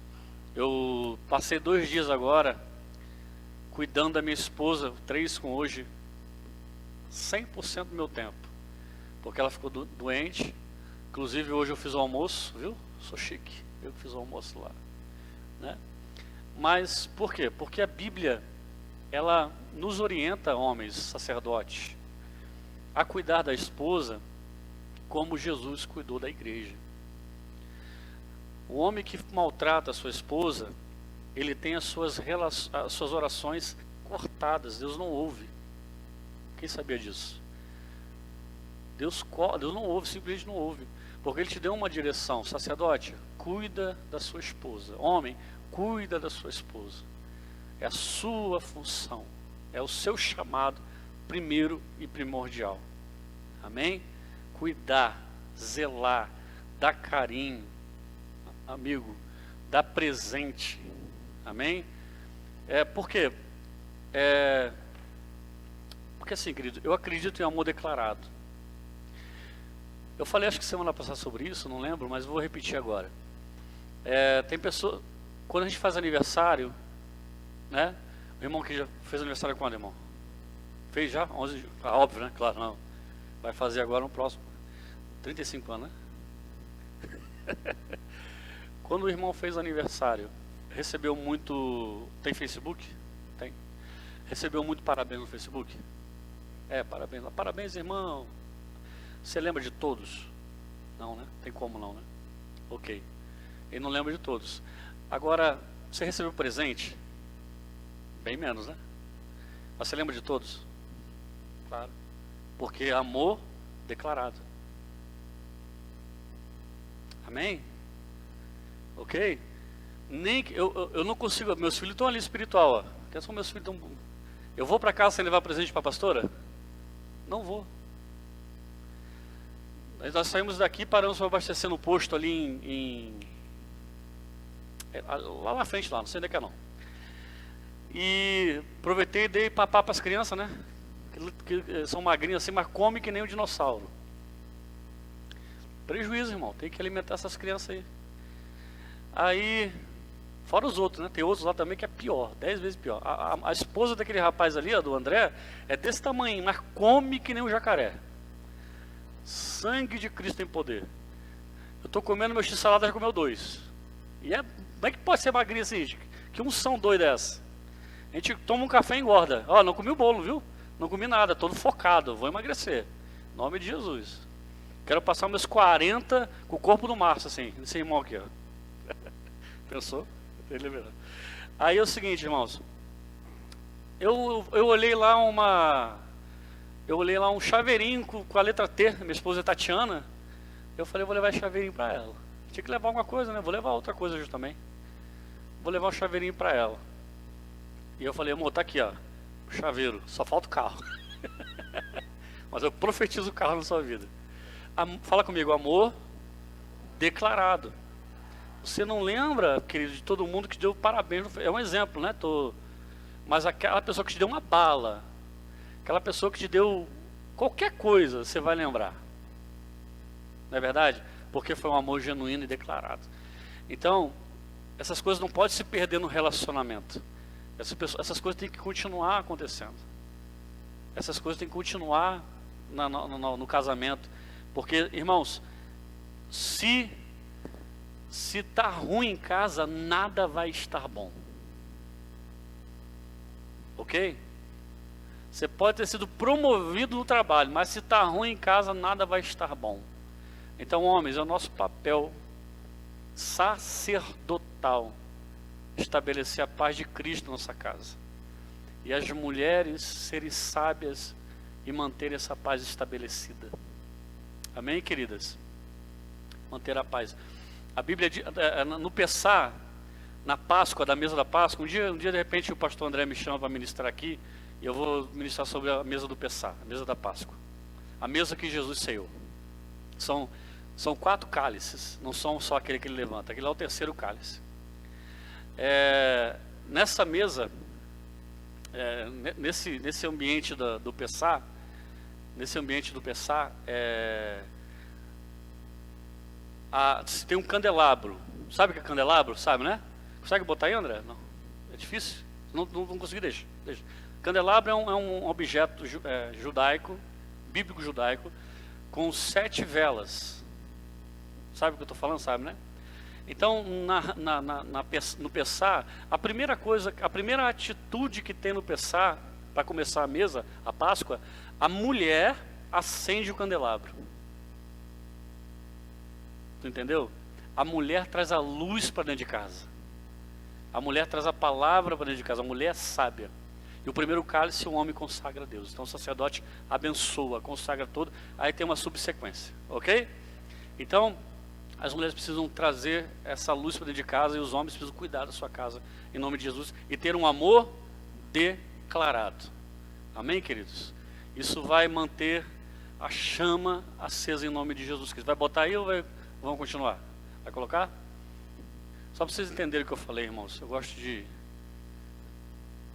eu passei 2 dias agora cuidando da minha esposa, 3 com hoje, 100% do meu tempo. Porque ela ficou doente. Inclusive hoje eu fiz o almoço, viu? Sou chique. Eu que fiz o almoço lá. Né? Mas por quê? Porque a Bíblia, ela nos orienta, homens, sacerdotes, a cuidar da esposa como Jesus cuidou da igreja. O homem que maltrata a sua esposa, ele tem as suas orações cortadas. Deus não ouve. Quem sabia disso? Deus não ouve, simplesmente não ouve. Porque Ele te deu uma direção. Sacerdote, cuida da sua esposa. Homem, cuida da sua esposa. É a sua função. É o seu chamado primeiro e primordial. Amém? Cuidar, zelar, dar carinho, amigo, dar presente. Amém? Por quê? Porque assim, querido, eu acredito em amor declarado. Eu falei, acho que semana passada sobre isso, não lembro, mas vou repetir agora. Tem pessoas, quando a gente faz aniversário, né? O irmão que já fez aniversário quando, irmão? Fez já? 11, óbvio, né? Claro, não. Vai fazer agora no próximo. 35 anos, né? Quando o irmão fez aniversário, recebeu muito... Tem Facebook? Tem. Recebeu muito parabéns no Facebook? Parabéns. Parabéns, irmão. Você lembra de todos? Não, né? Tem como não, né? Ok. Ele não lembra de todos. Agora, você recebeu presente? Bem menos, né? Mas você lembra de todos? Claro. Porque amor declarado. Amém? ok? Nem que eu não consigo, meus filhos estão ali espiritual, ó. Que são meus filhos tão... Eu vou para casa sem levar presente para a pastora? Não vou. Nós saímos daqui, paramos para abastecer no posto ali lá na frente, lá, não sei onde é que é não. E aproveitei e dei papá para as crianças, né? Que são magrinhas assim, mas comem que nem um dinossauro. Prejuízo, irmão, tem que alimentar essas crianças aí. Aí, fora os outros, né? Tem outros lá também que é pior, 10 vezes pior. A esposa daquele rapaz ali, ó, do André, é desse tamanho, mas come que nem um jacaré. Sangue de Cristo tem poder. Eu estou comendo meu x-salada, já comeu 2. E como é que pode ser magrinho assim? Que unção doida é essa? A gente toma um café e engorda. Ó, não comi o bolo, viu? Não comi nada, todo focado, vou emagrecer. Em nome de Jesus. Quero passar meus 40 com o corpo do Márcio, assim, esse irmão aqui, ó. Pensou? Aí é o seguinte, irmãos. Eu olhei lá um chaveirinho com a letra T, minha esposa é Tatiana. Eu falei, vou levar esse chaveirinho para ela. Tinha que levar alguma coisa, né? Vou levar outra coisa hoje também. Vou levar um chaveirinho para ela. E eu falei, amor, tá aqui, ó, o chaveiro, só falta o carro. Mas eu profetizo o carro na sua vida. Fala comigo, amor declarado. Você não lembra, querido, de todo mundo que deu parabéns? É um exemplo, né? Mas aquela pessoa que te deu uma bala, aquela pessoa que te deu qualquer coisa, você vai lembrar. Não é verdade? Porque foi um amor genuíno e declarado. Então, essas coisas não podem se perder no relacionamento. Essas coisas têm que continuar acontecendo. Essas coisas têm que continuar no casamento. Porque, irmãos, se está ruim em casa, nada vai estar bom. Ok? Você pode ter sido promovido no trabalho, mas se está ruim em casa, nada vai estar bom. Então, homens, é o nosso papel sacerdotal estabelecer a paz de Cristo na nossa casa. E as mulheres serem sábias e manterem essa paz estabelecida. Amém, queridas? Manter a paz. A Bíblia, no Pessá, na Páscoa, da mesa da Páscoa, um dia de repente o pastor André me chama para ministrar aqui, e eu vou ministrar sobre a mesa do Pessá, a mesa da Páscoa. A mesa que Jesus ceiou. São 4 cálices, não são só aquele que ele levanta, aquele é o terceiro cálice. Nessa mesa, nesse ambiente do Pessá, tem um candelabro. Sabe o que é candelabro? Sabe, né? Consegue botar aí, André? Não. É difícil? Não consegui, deixa. Candelabro é um objeto judaico, bíblico judaico, com 7 velas. Sabe o que eu estou falando? Sabe, né? Então, no Pessá, a primeira atitude que tem no Pessá, para começar a mesa, a Páscoa, a mulher acende o candelabro. Tu entendeu? A mulher traz a luz para dentro de casa. A mulher traz a palavra para dentro de casa. A mulher é sábia. E o primeiro cálice o homem consagra a Deus. Então o sacerdote abençoa, consagra todo. Aí tem uma subsequência, ok? Então, as mulheres precisam trazer essa luz para dentro de casa e os homens precisam cuidar da sua casa, em nome de Jesus, e ter um amor declarado. Amém, queridos? Isso vai manter a chama acesa em nome de Jesus Cristo. Vai botar aí ou vamos continuar? Vai colocar? Só para vocês entenderem o que eu falei, irmãos. Eu gosto de...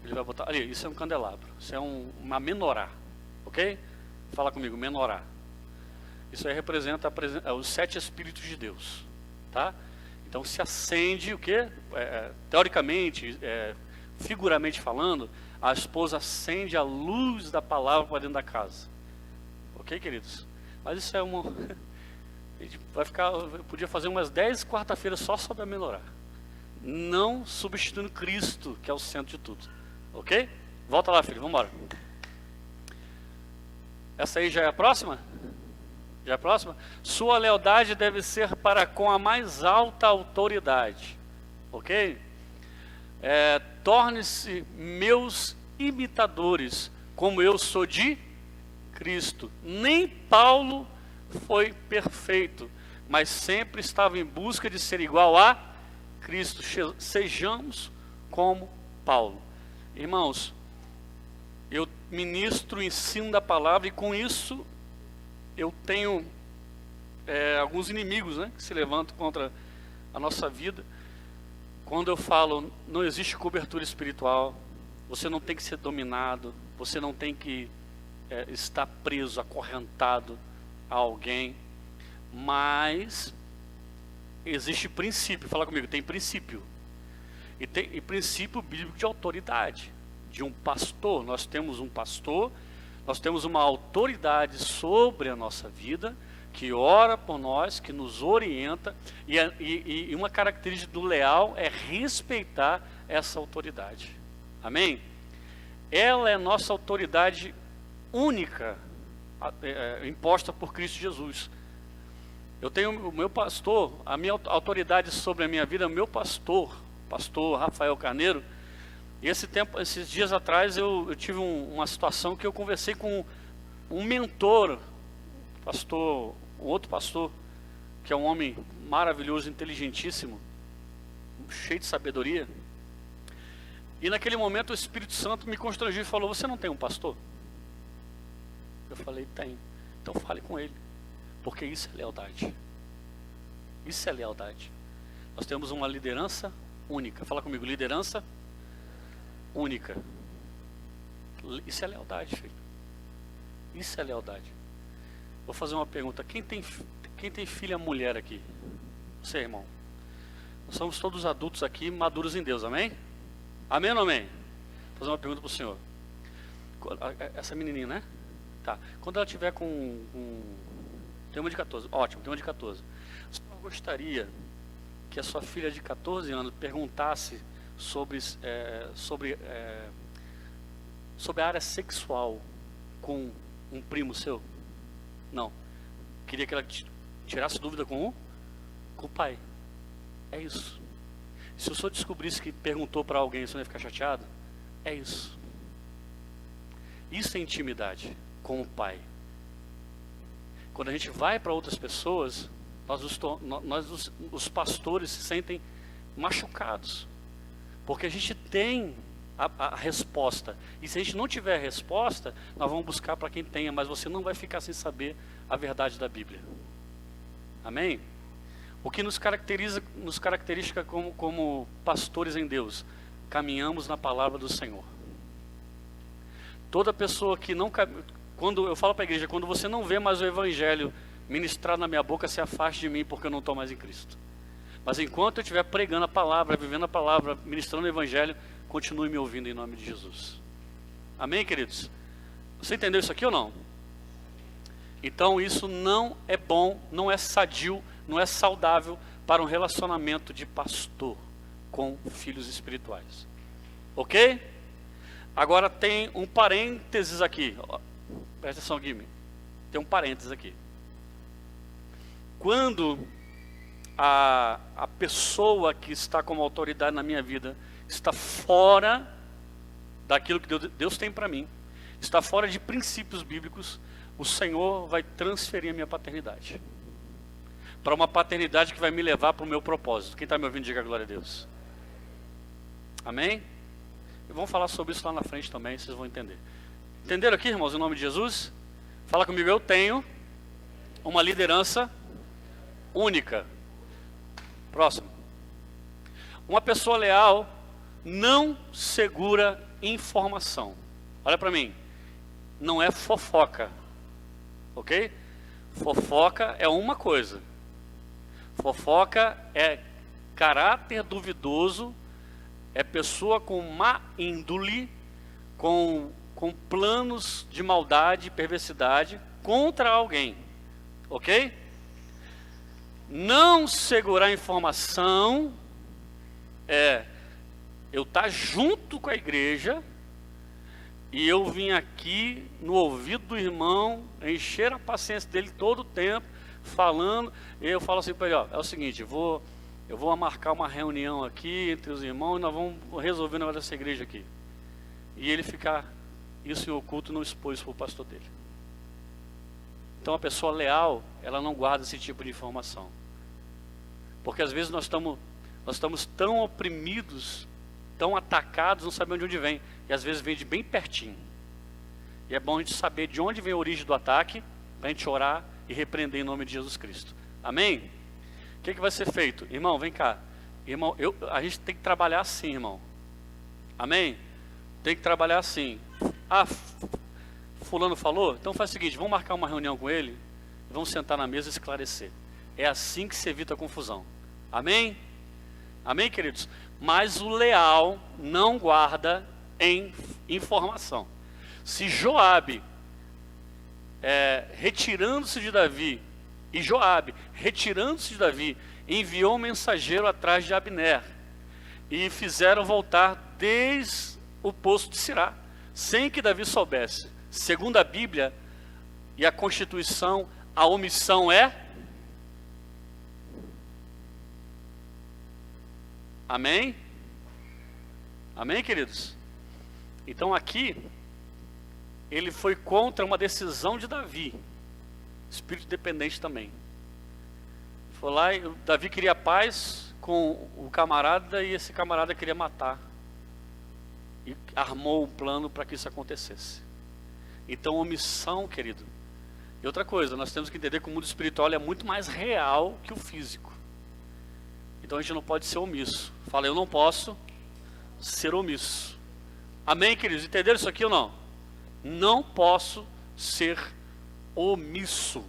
Ele vai botar... Ali, isso é um candelabro. Isso é uma menorá. Ok? Fala comigo, menorá. Isso aí representa os 7 Espíritos de Deus. Tá? Então se acende o quê? Teoricamente, figuramente falando, a esposa acende a luz da palavra para dentro da casa. Ok, queridos? Mas isso é uma... A gente podia fazer umas 10 quarta-feiras só sobre a menorá. Não substituindo Cristo, que é o centro de tudo. Ok? Volta lá, filho, vamos embora. Essa aí já é a próxima? Já é a próxima? Sua lealdade deve ser para com a mais alta autoridade. Ok? Torne-se meus imitadores, como eu sou de Cristo. Nem Paulo foi perfeito, mas sempre estava em busca de ser igual a Cristo, sejamos como Paulo. Irmãos, eu ministro o ensino da palavra e com isso eu tenho alguns inimigos, né, que se levantam contra a nossa vida. Quando eu falo, não existe cobertura espiritual, você não tem que ser dominado, você não tem que estar preso, acorrentado a alguém, mas existe princípio. Fala comigo, tem princípio. E princípio bíblico de autoridade, de um pastor. Nós temos um pastor, nós temos uma autoridade sobre a nossa vida, que ora por nós, que nos orienta, e uma característica do leal é respeitar essa autoridade. Amém? Ela é nossa autoridade única, imposta por Cristo Jesus. Eu tenho o meu pastor, a minha autoridade sobre a minha vida, o meu pastor Rafael Carneiro. E esses dias atrás eu tive uma situação que eu conversei com um mentor, outro pastor, que é um homem maravilhoso, inteligentíssimo, cheio de sabedoria. E naquele momento o Espírito Santo me constrangiu e falou: você não tem um pastor? Eu falei: tenho. Então fale com ele, porque isso é lealdade. Isso é lealdade. Nós temos uma liderança única. Fala comigo, liderança única. Isso é lealdade, filho. Isso é lealdade. Vou fazer uma pergunta: quem tem filha mulher aqui? Você, irmão. Nós somos todos adultos aqui, maduros em Deus, amém? Amém ou não amém? Vou fazer uma pergunta para o senhor. Essa menininha, né? Tá. Quando ela tiver com tem uma de 14, ótimo, tem uma de 14. O senhor gostaria que a sua filha de 14 anos perguntasse sobre a área sexual com um primo seu? Não. Queria que ela tirasse dúvida com o pai. É isso. Se o senhor descobrisse que perguntou para alguém, o senhor ia ficar chateado? É isso. Isso é intimidade com o pai. Quando a gente vai para outras pessoas, os pastores se sentem machucados, porque a gente tem a resposta, e se a gente não tiver a resposta, nós vamos buscar para quem tenha, mas você não vai ficar sem saber a verdade da Bíblia. Amém? O que nos caracteriza como pastores em Deus? Caminhamos na palavra do Senhor. Toda pessoa que não... Quando eu falo para a igreja, quando você não vê mais o Evangelho ministrado na minha boca, se afaste de mim, porque eu não estou mais em Cristo. Mas enquanto eu estiver pregando a palavra, vivendo a palavra, ministrando o Evangelho, continue me ouvindo em nome de Jesus. Amém, queridos? Você entendeu isso aqui ou não? Então isso não é bom, não é sadio, não é saudável para um relacionamento de pastor com filhos espirituais. Ok? Agora tem um parênteses aqui. Presta atenção, Guilherme. Tem um parênteses aqui. Quando a pessoa que está como autoridade na minha vida está fora daquilo que Deus tem para mim, está fora de princípios bíblicos, o Senhor vai transferir a minha paternidade para uma paternidade que vai me levar para o meu propósito. Quem está me ouvindo, diga glória a Deus. Amém? E vamos falar sobre isso lá na frente também, vocês vão entender. Entenderam aqui, irmãos, em nome de Jesus? Fala comigo, eu tenho uma liderança única. Próximo. Uma pessoa leal não segura informação. Olha para mim. Não é fofoca. Ok? Fofoca é uma coisa. Fofoca é caráter duvidoso, é pessoa com má índole, com planos de maldade e perversidade contra alguém. Ok? Não segurar informação é eu estar junto com a igreja e eu vim aqui no ouvido do irmão, encher a paciência dele todo o tempo, falando, e eu falo assim para ele, ó, é o seguinte, eu vou marcar uma reunião aqui entre os irmãos e nós vamos resolver o negócio dessa igreja aqui. E ele ficar isso em oculto, não expôs para o pastor dele. Então a pessoa leal, ela não guarda esse tipo de informação. Porque às vezes nós Nós estamos tão oprimidos, tão atacados, não sabemos de onde vem. E às vezes vem de bem pertinho. E é bom a gente saber de onde vem a origem do ataque, para a gente orar e repreender em nome de Jesus Cristo. Amém? O que vai ser feito? Irmão, vem cá. Irmão, a gente tem que trabalhar assim, irmão. Amém? Tem que trabalhar assim. Ah, fulano falou? Então faz o seguinte, vamos marcar uma reunião com ele, e vamos sentar na mesa e esclarecer. É assim que se evita a confusão. Amém? Amém, queridos? Mas o leal não guarda em informação. Se Joabe, retirando-se de Davi, e Joabe, retirando-se de Davi, enviou um mensageiro atrás de Abner, e fizeram voltar desde o poço de Sirá, sem que Davi soubesse. Segundo a Bíblia e a Constituição, a omissão é... Amém? Amém, queridos? Então aqui, ele foi contra uma decisão de Davi, espírito dependente também. Foi lá e Davi queria paz com o camarada e esse camarada queria matar. E armou um plano para que isso acontecesse. Então, omissão, querido. E outra coisa, nós temos que entender que o mundo espiritual é muito mais real que o físico. Então a gente não pode ser omisso. Fala, eu não posso ser omisso. Amém, queridos? Entenderam isso aqui ou não? Não posso ser omisso.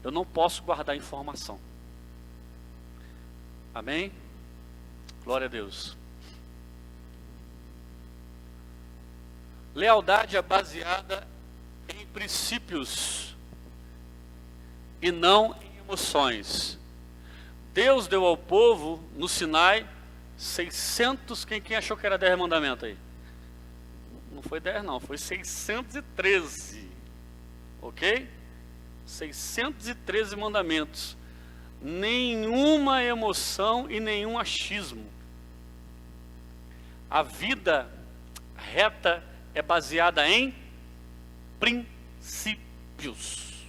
Eu não posso guardar informação. Amém? Glória a Deus. Lealdade é baseada em princípios e não em emoções. Deus deu ao povo no Sinai 600, quem achou que era 10 mandamentos aí? Não foi 10 não, foi 613, ok? 613 mandamentos, nenhuma emoção e nenhum achismo. A vida reta é baseada em princípios.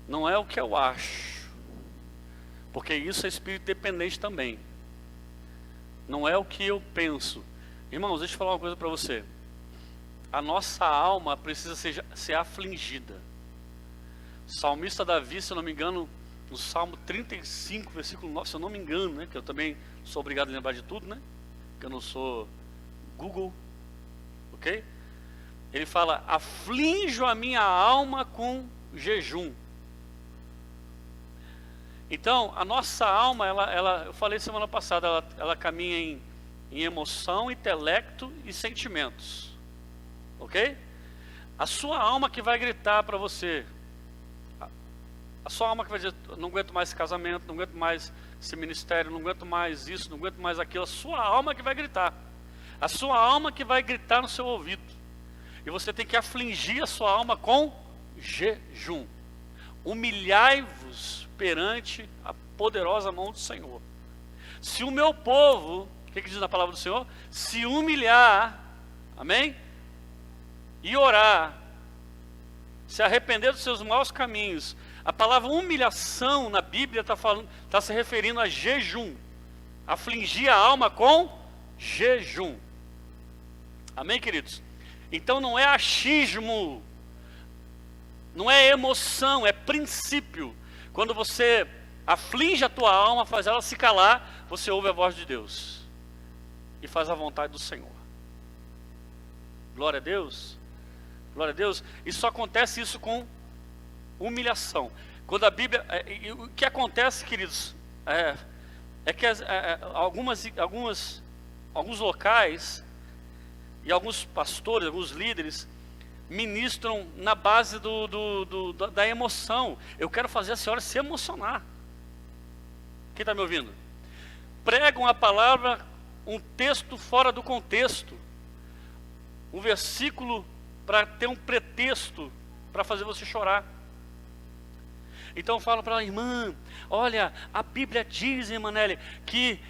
Não é o que eu acho, porque isso é espírito dependente também. Não é o que eu penso. Irmãos, deixa eu falar uma coisa para você. A nossa alma precisa ser afligida. O salmista Davi, se eu não me engano, no Salmo 35, versículo 9, se eu não me engano, né, que eu também sou obrigado a lembrar de tudo, né, que eu não sou Google, ok? Ele fala, aflijo a minha alma com jejum. Então, a nossa alma, eu falei semana passada, ela caminha em emoção, intelecto e sentimentos. Ok? A sua alma que vai gritar para você. A sua alma que vai dizer, não aguento mais esse casamento, não aguento mais esse ministério, não aguento mais isso, não aguento mais aquilo. A sua alma que vai gritar. A sua alma que vai gritar no seu ouvido. E você tem que afligir a sua alma com jejum. Humilhai-vos perante a poderosa mão do Senhor. Se o meu povo, o que diz na palavra do Senhor? Se humilhar, amém? E orar, se arrepender dos seus maus caminhos. A palavra humilhação na Bíblia está se referindo a jejum. Afligir a alma com jejum. Amém, queridos? Então não é achismo, não é emoção, é princípio. Quando você aflige a tua alma, faz ela se calar, você ouve a voz de Deus e faz a vontade do Senhor. Glória a Deus. Glória a Deus. E só acontece isso com humilhação. Quando a Bíblia... o que acontece, queridos, é que alguns locais e alguns pastores, alguns líderes ministram na base da emoção. Eu quero fazer a senhora se emocionar. Quem está me ouvindo? Pregam a palavra, um texto fora do contexto, um versículo para ter um pretexto para fazer você chorar. Então falo para ela, irmã, olha, a Bíblia diz, Emanuele, que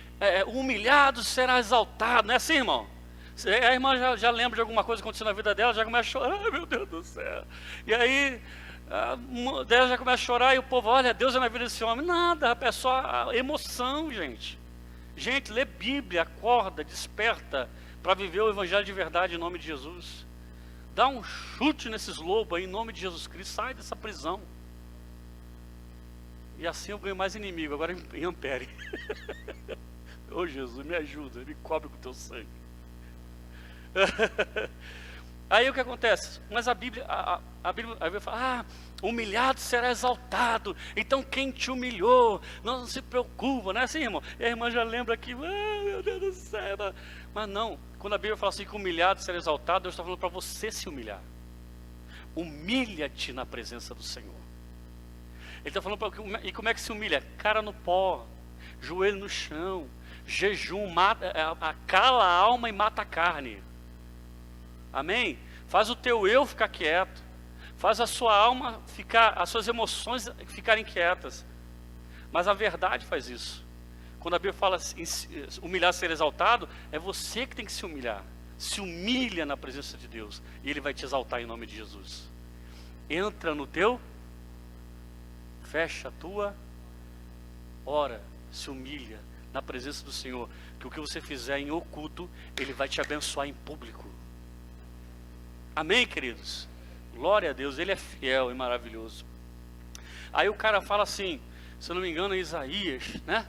o humilhado será exaltado. Não é assim, irmão? A irmã já lembra de alguma coisa que aconteceu na vida dela, já começa a chorar, ai meu Deus do céu. E aí Deus já começa a chorar e o povo, olha, Deus é na vida desse homem. Nada, rapaz, é só a emoção, gente. Gente, lê Bíblia, acorda, desperta para viver o evangelho de verdade em nome de Jesus. Dá um chute nesses lobos aí em nome de Jesus Cristo, sai dessa prisão. E assim eu ganho mais inimigo, agora em Ampere. Ô Jesus, me ajuda, me cobre com o teu sangue. Aí o que acontece? Mas a Bíblia fala, humilhado será exaltado. Então quem te humilhou, não se preocupa, não é assim, irmão? E a irmã já lembra aqui, meu Deus do céu. Mas não, quando a Bíblia fala assim que humilhado será exaltado, Deus está falando para você se humilhar. Humilha-te na presença do Senhor. Ele está falando, e como é que se humilha? Cara no pó, joelho no chão, jejum, cala a alma e mata a carne. Amém? Faz o teu eu ficar quieto. Faz a sua alma ficar, as suas emoções ficarem quietas. Mas a verdade faz isso. Quando a Bíblia fala em humilhar, ser exaltado, é você que tem que se humilhar. Se humilha na presença de Deus e Ele vai te exaltar em nome de Jesus. Entra no teu, fecha a tua, ora, se humilha na presença do Senhor, que o que você fizer em oculto, Ele vai te abençoar em público. Amém, queridos? Glória a Deus, Ele é fiel e maravilhoso. Aí o cara fala assim, se eu não me engano é Isaías, né?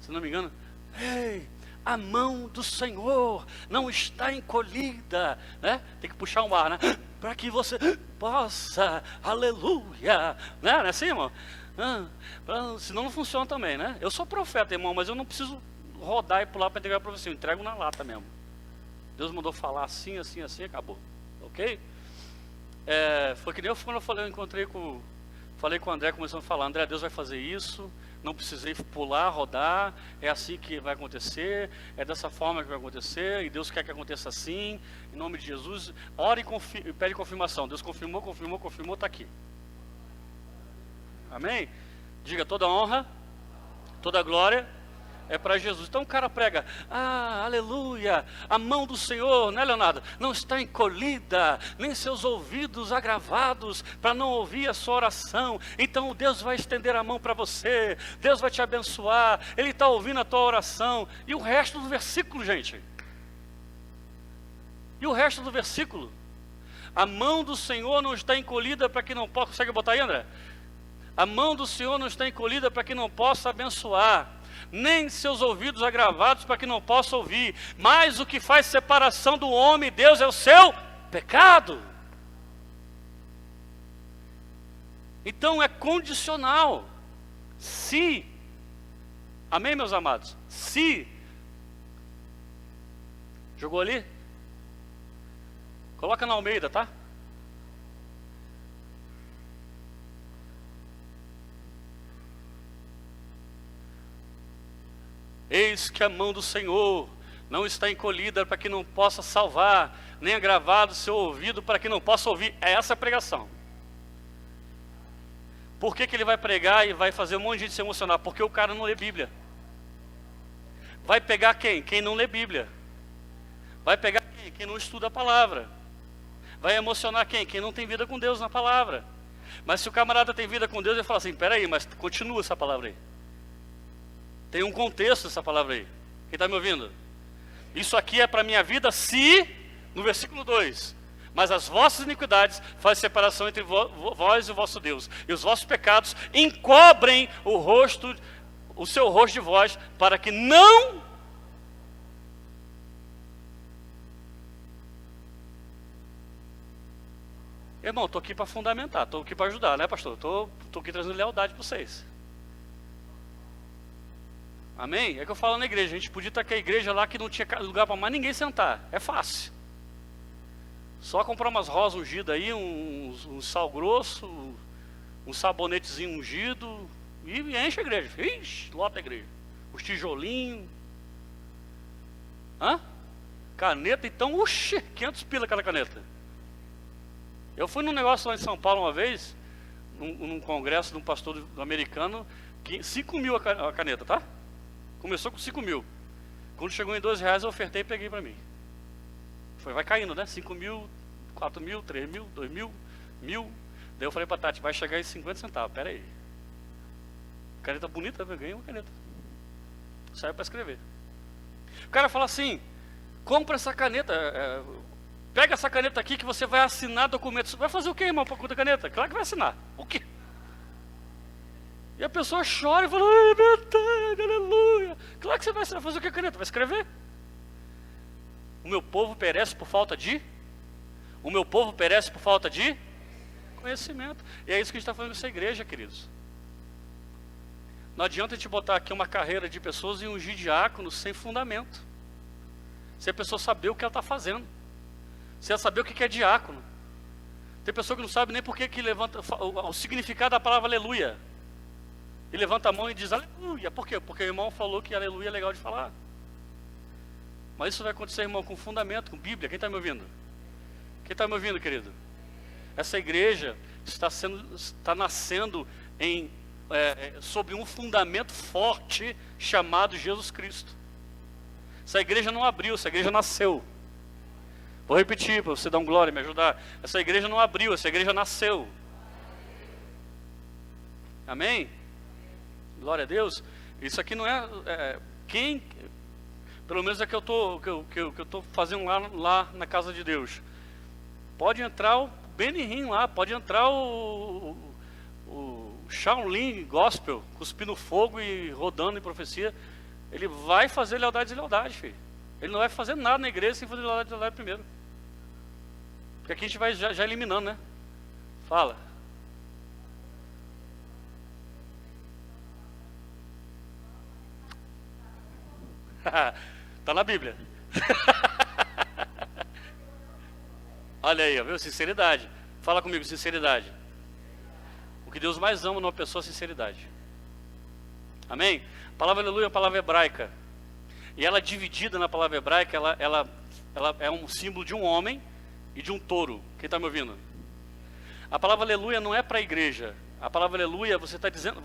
Se eu não me engano, ei, a mão do Senhor não está encolhida, né? Tem que puxar um ar, né? Para que você possa, aleluia, né? Não é assim, irmão? Senão não funciona também, né? Eu sou profeta, irmão, mas eu não preciso rodar e pular para entregar a profecia, eu entrego na lata mesmo. Deus mandou falar assim, assim, assim, acabou. Ok? Foi que nem quando eu falei com o André, começamos a falar, André, Deus vai fazer isso, não precisei pular, rodar, é assim que vai acontecer, é dessa forma que vai acontecer, e Deus quer que aconteça assim, em nome de Jesus, ora e pede confirmação. Deus confirmou, está aqui. Amém? Diga, toda honra, toda glória é para Jesus. Então o cara prega, aleluia, a mão do Senhor, né, Leonardo? Não está encolhida, nem seus ouvidos agravados para não ouvir a sua oração. Então Deus vai estender a mão para você, Deus vai te abençoar, Ele está ouvindo a tua oração. E o resto do versículo, gente? E o resto do versículo? A mão do Senhor não está encolhida para que não possa... Consegue botar aí, André? A mão do Senhor não está encolhida para que não possa abençoar, nem seus ouvidos agravados para que não possa ouvir. Mas o que faz separação do homem e Deus é o seu pecado. Então é condicional. Se, amém, meus amados? Se, jogou ali? Coloca na Almeida, tá? Eis que a mão do Senhor não está encolhida para que não possa salvar, nem agravado o seu ouvido para que não possa ouvir. É essa a pregação. Por que ele vai pregar e vai fazer um monte de gente se emocionar? Porque o cara não lê Bíblia. Vai pegar quem? Quem não lê Bíblia. Vai pegar quem? Quem não estuda a palavra. Vai emocionar quem? Quem não tem vida com Deus na palavra. Mas se o camarada tem vida com Deus, ele fala assim, peraí, mas continua essa palavra aí. Tem um contexto essa palavra aí. Quem está me ouvindo? Isso aqui é para a minha vida se, no versículo 2, mas as vossas iniquidades fazem separação entre vós e o vosso Deus, e os vossos pecados encobrem o seu rosto de vós, para que não... Irmão, estou aqui para fundamentar, estou aqui para ajudar, né, pastor? Estou aqui trazendo lealdade para vocês. Amém? É que eu falo na igreja, a gente podia estar com a igreja lá que não tinha lugar para mais ninguém sentar. É fácil. Só comprar umas rosas ungidas aí, um sal grosso, um sabonetezinho ungido, e enche a igreja. Ixi, lota a igreja. Os tijolinhos. Caneta, então, 500 pila cada caneta. Eu fui num negócio lá em São Paulo uma vez, num congresso de um pastor americano, 5 mil a caneta, tá? Começou com 5 mil. Quando chegou em R$12, eu ofertei e peguei para mim. Vai caindo, né? 5 mil, 4 mil, 3 mil, 2 mil, 1.000. Daí eu falei pra Tati, vai chegar em 50 centavos, pera aí. Caneta bonita, eu ganhei uma caneta. Saiu para escrever. O cara fala assim, compra essa caneta, pega essa caneta aqui que você vai assinar documentos. Vai fazer o quê, irmão, com a caneta? Claro que vai assinar. O quê? E a pessoa chora e fala, ai, meu Deus, aleluia. Claro que você vai fazer o que a caneta? Vai escrever. O meu povo perece por falta de? O meu povo perece por falta de? Conhecimento. E é isso que a gente está falando nessa igreja, queridos. Não adianta a gente botar aqui uma carreira de pessoas e ungir diáconos sem fundamento. Se a pessoa saber o que ela está fazendo. Se ela saber o que é diácono. Tem pessoa que não sabe nem por que levanta o significado da palavra aleluia. E levanta a mão e diz aleluia. Por quê? Porque o irmão falou que aleluia é legal de falar. Mas isso vai acontecer, irmão, com fundamento, com Bíblia. Quem está me ouvindo? Quem está me ouvindo, querido? Essa igreja está nascendo sobre um fundamento forte chamado Jesus Cristo. Essa igreja não abriu, essa igreja nasceu. Vou repetir para você dar um glória e me ajudar. Essa igreja não abriu, essa igreja nasceu. Amém? Glória a Deus. Isso aqui não pelo menos é que eu estou fazendo lá na casa de Deus. Pode entrar o Benihim lá, pode entrar o Shaolin Gospel, cuspindo fogo e rodando em profecia. Ele vai fazer lealdade e deslealdade, filho. Ele não vai fazer nada na igreja sem fazer lealdade e deslealdade primeiro. Porque aqui a gente vai já eliminando, né? Fala. Está na Bíblia. Olha aí, viu? Sinceridade. Fala comigo, sinceridade. O que Deus mais ama numa pessoa é sinceridade. Amém? A palavra aleluia é uma palavra hebraica. E ela dividida na palavra hebraica, ela é um símbolo de um homem e de um touro. Quem está me ouvindo? A palavra aleluia não é para a igreja. A palavra aleluia, você está dizendo...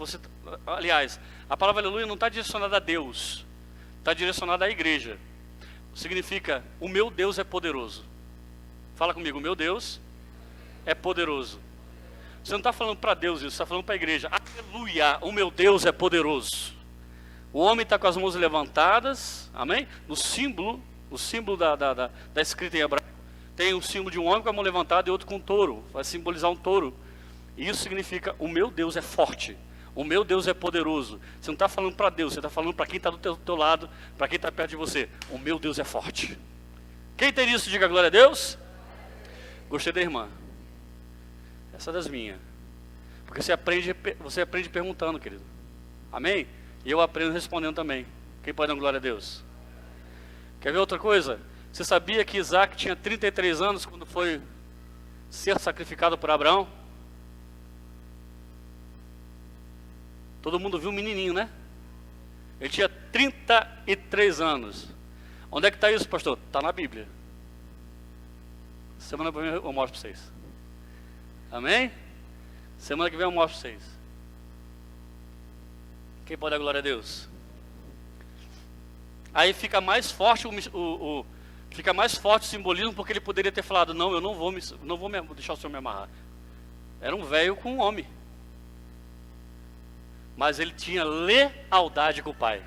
aliás, a palavra aleluia não está direcionada a Deus. Está direcionada à igreja. Significa, o meu Deus é poderoso. Fala comigo, o meu Deus é poderoso. Você não está falando para Deus isso, você está falando para a igreja. Aleluia, o meu Deus é poderoso. O homem está com as mãos levantadas, amém? O símbolo da escrita em hebraico, tem um símbolo de um homem com a mão levantada e outro com um touro. Vai simbolizar um touro. E isso significa, o meu Deus é forte. O meu Deus é poderoso. Você não está falando para Deus, você está falando para quem está do teu lado, para quem está perto de você. O meu Deus é forte. Quem tem isso, diga glória a Deus. Gostei da irmã. Essa é das minhas. Porque você aprende perguntando, querido. Amém? E eu aprendo respondendo também. Quem pode dar glória a Deus? Quer ver outra coisa? Você sabia que Isaac tinha 33 anos quando foi ser sacrificado por Abraão? Todo mundo viu um menininho, né? Ele tinha 33 anos. Onde é que está isso, pastor? Está na Bíblia. Semana que vem eu mostro para vocês. Amém? Semana que vem eu mostro para vocês. Quem pode dar glória a Deus? Aí fica mais forte fica mais forte o simbolismo, porque ele poderia ter falado, não, eu não vou deixar o Senhor me amarrar. Era um velho com um homem. Mas ele tinha lealdade com o pai.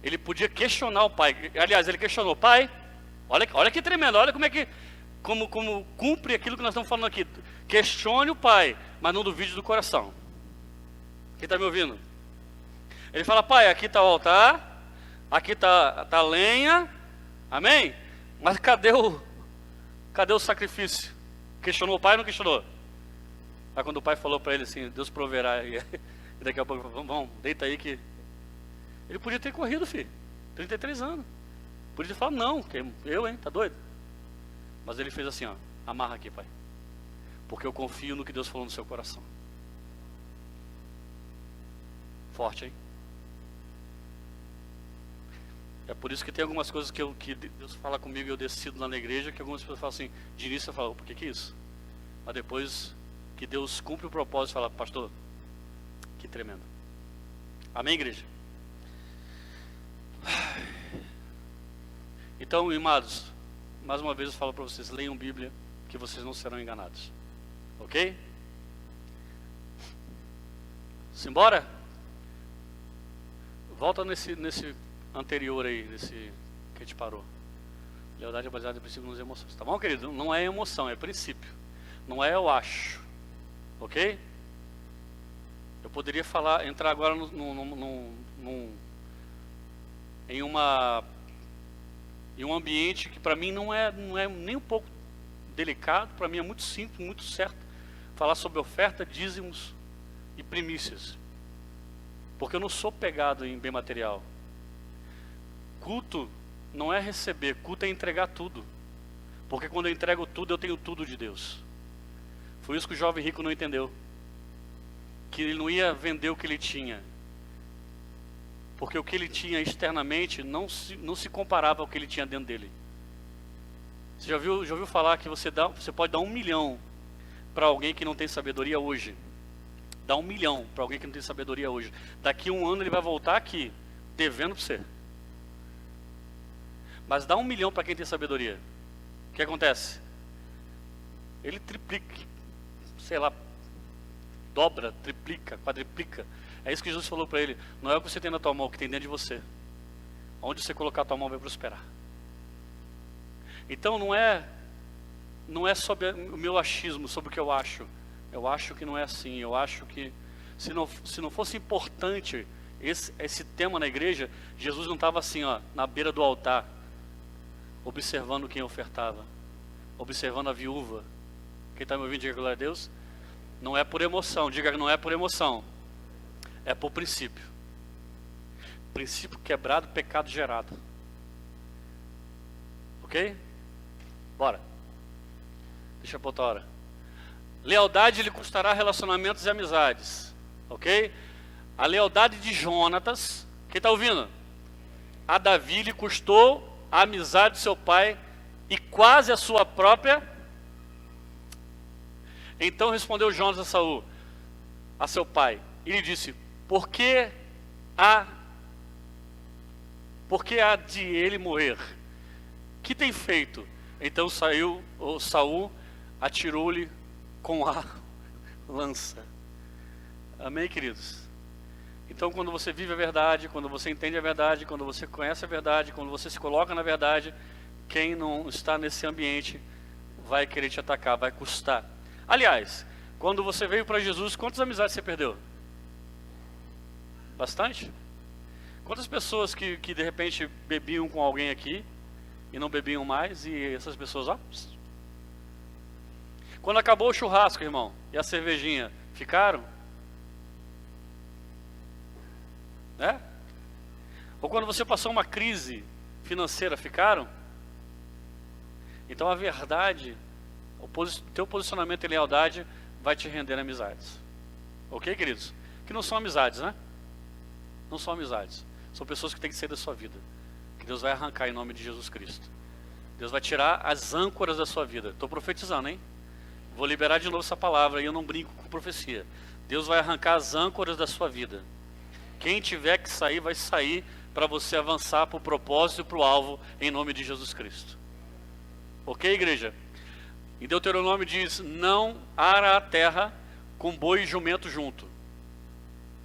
Ele podia questionar o pai. Aliás, ele questionou, pai, olha que tremendo, olha como cumpre aquilo que nós estamos falando aqui. Questione o pai, mas não duvide do coração. Quem está me ouvindo? Ele fala, pai, aqui está o altar, aqui está a lenha, amém? Mas cadê o sacrifício? Questionou o pai ou não questionou? Aí quando o pai falou para ele assim, Deus proverá, e daqui a pouco, vamos, deita aí que... Ele podia ter corrido, filho, 33 anos. Podia ter falado, não, tá doido? Mas ele fez assim, ó, amarra aqui, pai. Porque eu confio no que Deus falou no seu coração. Forte, hein? É por isso que tem algumas coisas que Deus fala comigo e eu decido lá na igreja, que algumas pessoas falam assim, de início eu falo, por que é isso? Mas depois que Deus cumpre o propósito, fala, pastor, que tremendo. Amém, igreja? Então, amados, mais uma vez eu falo para vocês, leiam Bíblia, que vocês não serão enganados. Ok? Simbora? Volta nesse anterior aí, nesse que a gente parou. Lealdade é baseada em princípio nas emoções. Tá bom, querido? Não é emoção, é princípio. Não é eu acho. Ok? Eu poderia entrar agora em um ambiente que para mim não é nem um pouco delicado, para mim é muito simples, muito certo, falar sobre oferta, dízimos e primícias, porque eu não sou pegado em bem material. Culto não é receber, culto é entregar tudo, porque quando eu entrego tudo, eu tenho tudo de Deus. Foi isso que o jovem rico não entendeu, que ele não ia vender o que ele tinha, porque o que ele tinha externamente não se comparava ao que ele tinha dentro dele. Você já ouviu falar que você pode dar 1 milhão para alguém que não tem sabedoria hoje? Dá 1 milhão para alguém que não tem sabedoria hoje. Daqui a 1 ano ele vai voltar aqui, devendo para você. Mas dá 1 milhão para quem tem sabedoria. O que acontece? Ele triplica, sei lá, dobra, triplica, quadriplica. É isso que Jesus falou para ele. Não é o que você tem na tua mão, é o que tem dentro de você. Onde você colocar a tua mão vai prosperar. Então não é sobre o meu achismo, sobre o que eu acho. Eu acho que não é assim. Eu acho que se não fosse importante esse tema na igreja, Jesus não estava assim, ó, na beira do altar, observando quem ofertava, observando a viúva. Quem está me ouvindo, diga glória a Deus. Não é por emoção, diga que não é por emoção, é por princípio. Princípio quebrado, pecado gerado. Ok? Bora. Deixa para outra hora. Lealdade lhe custará relacionamentos e amizades. Ok? A lealdade de Jonatas, quem está ouvindo? A Davi lhe custou a amizade de seu pai e quase a sua própria. Então respondeu Jonas a Saul, a seu pai, e lhe disse: Por que há de ele morrer? Que tem feito? Então Saul atirou-lhe com a lança. Amém, queridos? Então, quando você vive a verdade, quando você entende a verdade, quando você conhece a verdade, quando você se coloca na verdade, quem não está nesse ambiente vai querer te atacar, vai custar. Aliás, quando você veio para Jesus, quantas amizades você perdeu? Bastante? Quantas pessoas que de repente bebiam com alguém aqui e não bebiam mais, e essas pessoas, ó. Quando acabou o churrasco, irmão, e a cervejinha, ficaram? Né? Ou quando você passou uma crise financeira, ficaram? Então a verdade, o teu posicionamento em lealdade vai te render amizades. Ok, queridos? Que não são amizades, né? Não são amizades. São pessoas que têm que sair da sua vida, que Deus vai arrancar em nome de Jesus Cristo. Deus vai tirar as âncoras da sua vida. Estou profetizando, hein? Vou liberar de novo essa palavra e eu não brinco com profecia. Deus vai arrancar as âncoras da sua vida. Quem tiver que sair, vai sair para você avançar para o propósito e para o alvo em nome de Jesus Cristo. Ok, igreja? Em Deuteronômio diz: não ara a terra com boi e jumento junto.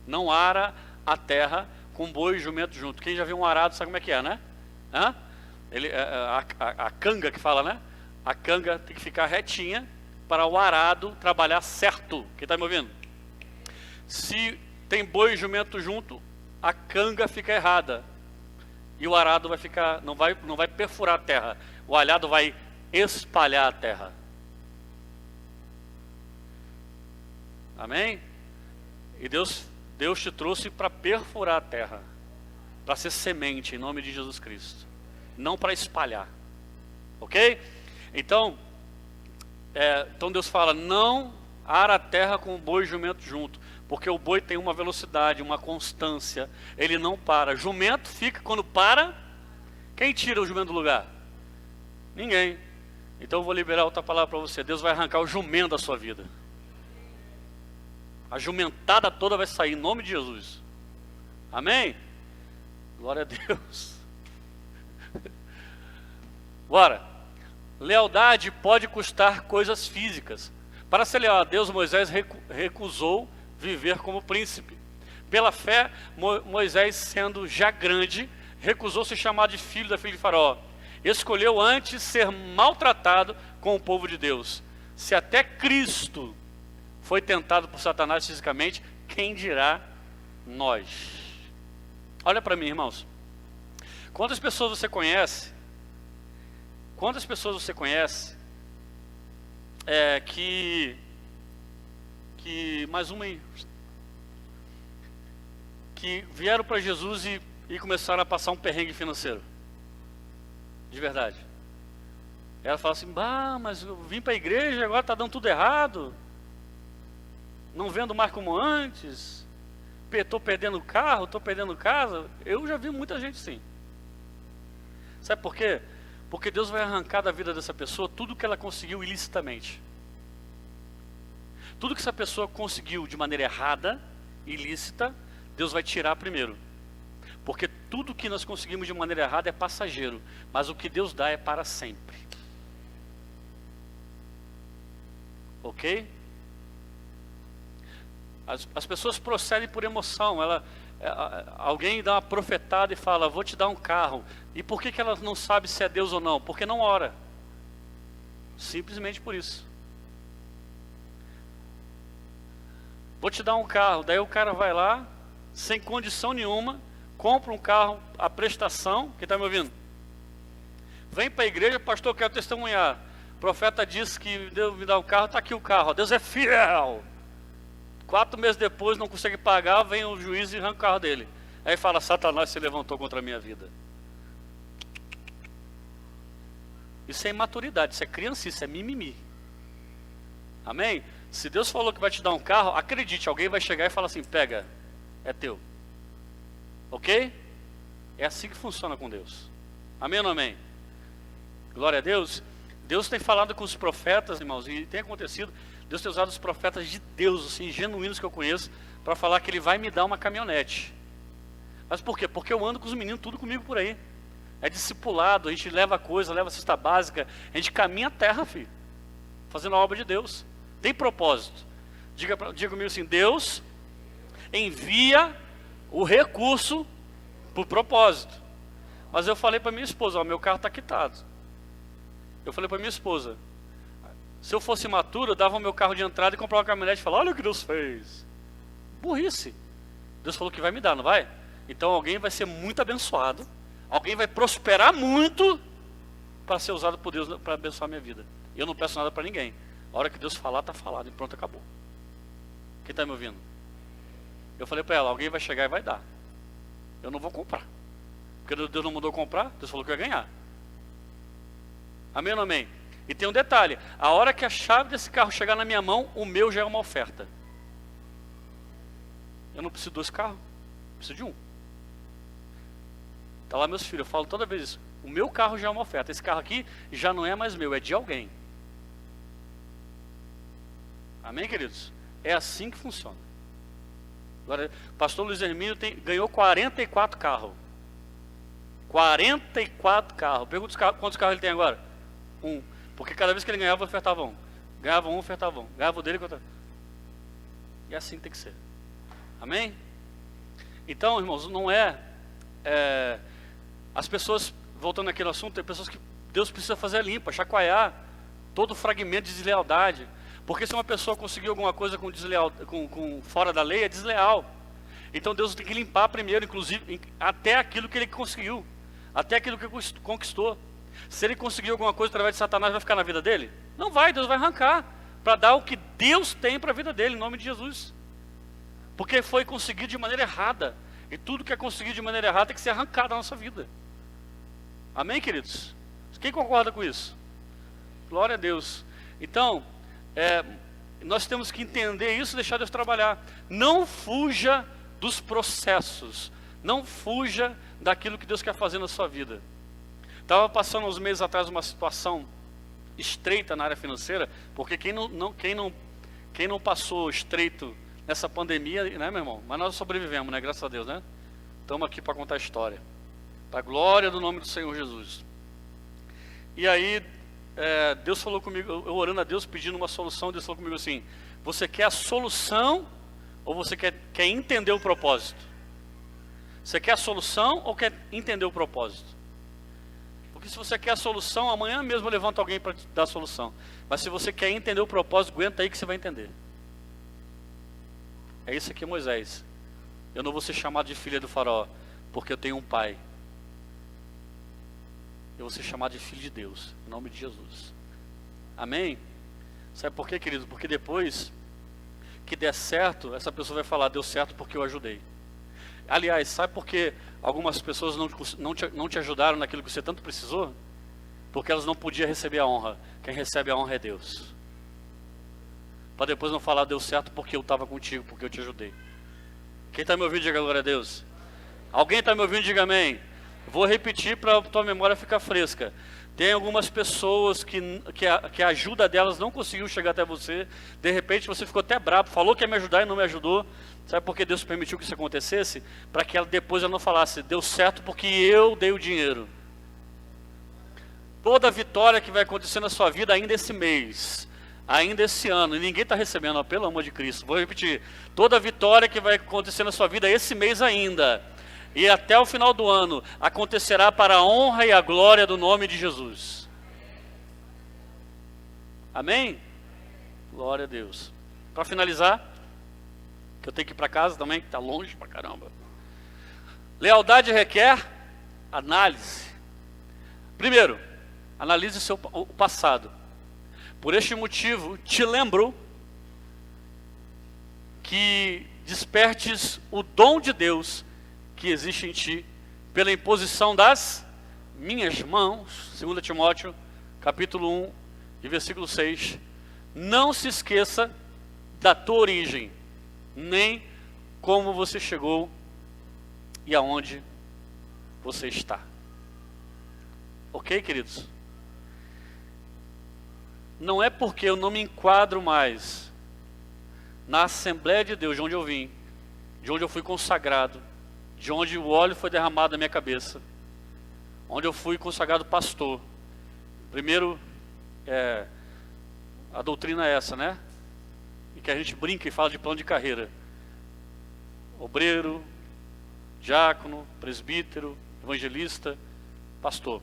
Não ara a terra com boi e jumento junto. Quem já viu um arado sabe como é que é, né? Hã? A canga que fala, né? A canga tem que ficar retinha para o arado trabalhar certo. Quem está me ouvindo? Se tem boi e jumento junto, a canga fica errada. E o arado vai ficar, não vai perfurar a terra. O alhado vai espalhar a terra. Amém? E Deus te trouxe para perfurar a terra, para ser semente em nome de Jesus Cristo, não para espalhar. Ok? Então Deus fala: não ara a terra com o boi e jumento junto, porque o boi tem uma velocidade, uma constância, ele não para. Jumento fica, quando para, quem tira o jumento do lugar? Ninguém. Então eu vou liberar outra palavra para você. Deus vai arrancar o jumento da sua vida. A jumentada toda vai sair em nome de Jesus. Amém? Glória a Deus. Bora. Lealdade pode custar coisas físicas. Para ser leal a Deus, Moisés recusou viver como príncipe. Pela fé, Moisés, sendo já grande, recusou ser chamado de filho da filha de Faraó. Escolheu antes ser maltratado com o povo de Deus. Se até Cristo foi tentado por Satanás fisicamente, quem dirá nós? Olha para mim, irmãos. Quantas pessoas você conhece? Quantas pessoas você conhece que mais uma aí, que vieram para Jesus e começaram a passar um perrengue financeiro? De verdade. Ela fala assim: bah, mas eu vim para a igreja e agora está dando tudo errado. Não vendo mais como antes. Estou perdendo carro, estou perdendo casa. Eu já vi muita gente assim. Sabe por quê? Porque Deus vai arrancar da vida dessa pessoa tudo que ela conseguiu ilicitamente. Tudo que essa pessoa conseguiu de maneira errada, ilícita, Deus vai tirar primeiro. Porque tudo que nós conseguimos de maneira errada é passageiro, mas o que Deus dá é para sempre. Ok? As pessoas procedem por emoção. Alguém dá uma profetada e fala: vou te dar um carro. E por que ela não sabe se é Deus ou não? Porque não ora. Simplesmente por isso. Vou te dar um carro. Daí o cara vai lá, sem condição nenhuma, compra um carro, a prestação. Quem está me ouvindo? Vem para a igreja: pastor, quero testemunhar. O profeta disse que Deus me dá um carro, está aqui o carro. Deus é fiel. 4 meses depois, não consegue pagar, vem o juiz e arranca o carro dele. Aí fala: Satanás se levantou contra a minha vida. Isso é imaturidade, isso é criancice, isso é mimimi. Amém? Se Deus falou que vai te dar um carro, acredite, alguém vai chegar e falar assim: pega, é teu. Ok? É assim que funciona com Deus. Amém ou não amém? Glória a Deus. Deus tem falado com os profetas, irmãos, e tem acontecido. Deus tem usado os profetas de Deus, assim, genuínos que eu conheço, para falar que Ele vai me dar uma caminhonete. Mas por quê? Porque eu ando com os meninos tudo comigo por aí. É discipulado, a gente leva coisa, leva cesta básica, a gente caminha a terra, filho, fazendo a obra de Deus. Tem propósito. Diga comigo assim: Deus envia o recurso por propósito. Mas eu falei para minha esposa: ó, meu carro está quitado. Eu falei para minha esposa: se eu fosse imaturo, eu dava o meu carro de entrada e comprava uma caminhonete e falava: olha o que Deus fez. Burrice. Deus falou que vai me dar, não vai? Então alguém vai ser muito abençoado, alguém vai prosperar muito para ser usado por Deus para abençoar a minha vida. Eu não peço nada para ninguém. A hora que Deus falar, está falado e pronto, acabou. Quem está me ouvindo? Eu falei para ela: alguém vai chegar e vai dar. Eu não vou comprar, porque Deus não mandou comprar. Deus falou que eu ia ganhar. Amém ou não amém? E tem um detalhe: a hora que a chave desse carro chegar na minha mão, o meu já é uma oferta. Eu não preciso de 2 carros, preciso de um. Está lá meus filhos, eu falo toda vez isso: o meu carro já é uma oferta. Esse carro aqui já não é mais meu, é de alguém. Amém, queridos? É assim que funciona. Agora, o pastor Luiz Hermínio ganhou 44 carros. 44 carros. Pergunta quantos carros ele tem agora? 1. Porque cada vez que ele ganhava, ofertava um. Ganhava um, ofertava um. Ganhava o dele, ofertava. E assim tem que ser. Amém? Então, irmãos, não as pessoas, voltando aqui no assunto, tem pessoas que Deus precisa fazer limpa, chacoalhar todo fragmento de deslealdade. Porque se uma pessoa conseguiu alguma coisa com fora da lei, é desleal. Então Deus tem que limpar primeiro, inclusive, até aquilo que ele conseguiu. Até aquilo que ele conquistou. Se ele conseguiu alguma coisa através de Satanás, vai ficar na vida dele? Não vai, Deus vai arrancar. Para dar o que Deus tem para a vida dele, em nome de Jesus. Porque foi conseguido de maneira errada. E tudo que é conseguido de maneira errada tem que ser arrancado da nossa vida. Amém, queridos? Quem concorda com isso? Glória a Deus. Então, nós temos que entender isso e deixar Deus trabalhar. Não fuja dos processos. Não fuja daquilo que Deus quer fazer na sua vida. Estava passando uns meses atrás uma situação estreita na área financeira, porque quem não passou estreito nessa pandemia, né, meu irmão? Mas nós sobrevivemos, né? Graças a Deus, né? Estamos aqui para contar a história. Para a glória do nome do Senhor Jesus. E aí, Deus falou comigo, eu orando a Deus, pedindo uma solução, Deus falou comigo assim: você quer a solução ou você quer entender o propósito? Você quer a solução ou quer entender o propósito? Porque se você quer a solução, amanhã mesmo levanta alguém para te dar a solução. Mas se você quer entender o propósito, aguenta aí que você vai entender. É isso aqui, Moisés. Eu não vou ser chamado de filha do faraó, porque eu tenho um pai. Eu vou ser chamado de filho de Deus, em nome de Jesus. Amém? Sabe por quê, querido? Porque depois que der certo, essa pessoa vai falar: deu certo porque eu ajudei. Aliás, sabe por que algumas pessoas não te ajudaram naquilo que você tanto precisou? Porque elas não podiam receber a honra. Quem recebe a honra é Deus. Para depois não falar: deu certo porque eu estava contigo, porque eu te ajudei. Quem está me ouvindo, diga glória a Deus. Alguém está me ouvindo, diga amém. Vou repetir para a tua memória ficar fresca. Tem algumas pessoas que a ajuda delas não conseguiu chegar até você. De repente você ficou até bravo, falou que ia me ajudar e não me ajudou. Sabe por que Deus permitiu que isso acontecesse? Para que depois ela não falasse: deu certo porque eu dei o dinheiro. Toda vitória que vai acontecer na sua vida ainda esse mês, ainda esse ano, e ninguém está recebendo, ó, pelo amor de Cristo. Vou repetir: toda vitória que vai acontecer na sua vida esse mês ainda, e até o final do ano, acontecerá para a honra e a glória do nome de Jesus. Amém? Glória a Deus. Para finalizar, que eu tenho que ir para casa também, que está longe pra caramba. Lealdade requer análise. Primeiro, analise o passado. Por este motivo, te lembro que despertes o dom de Deus que existe em ti, pela imposição das minhas mãos. 2 Timóteo, capítulo 1, e versículo 6. Não se esqueça da tua origem, nem como você chegou e aonde você está. Ok, queridos? Não é porque eu não me enquadro mais na Assembleia de Deus, de onde eu vim, de onde eu fui consagrado, de onde o óleo foi derramado na minha cabeça, onde eu fui consagrado pastor. Primeiro, a doutrina é essa, né? E que a gente brinca e fala de plano de carreira: obreiro, diácono, presbítero, evangelista, pastor.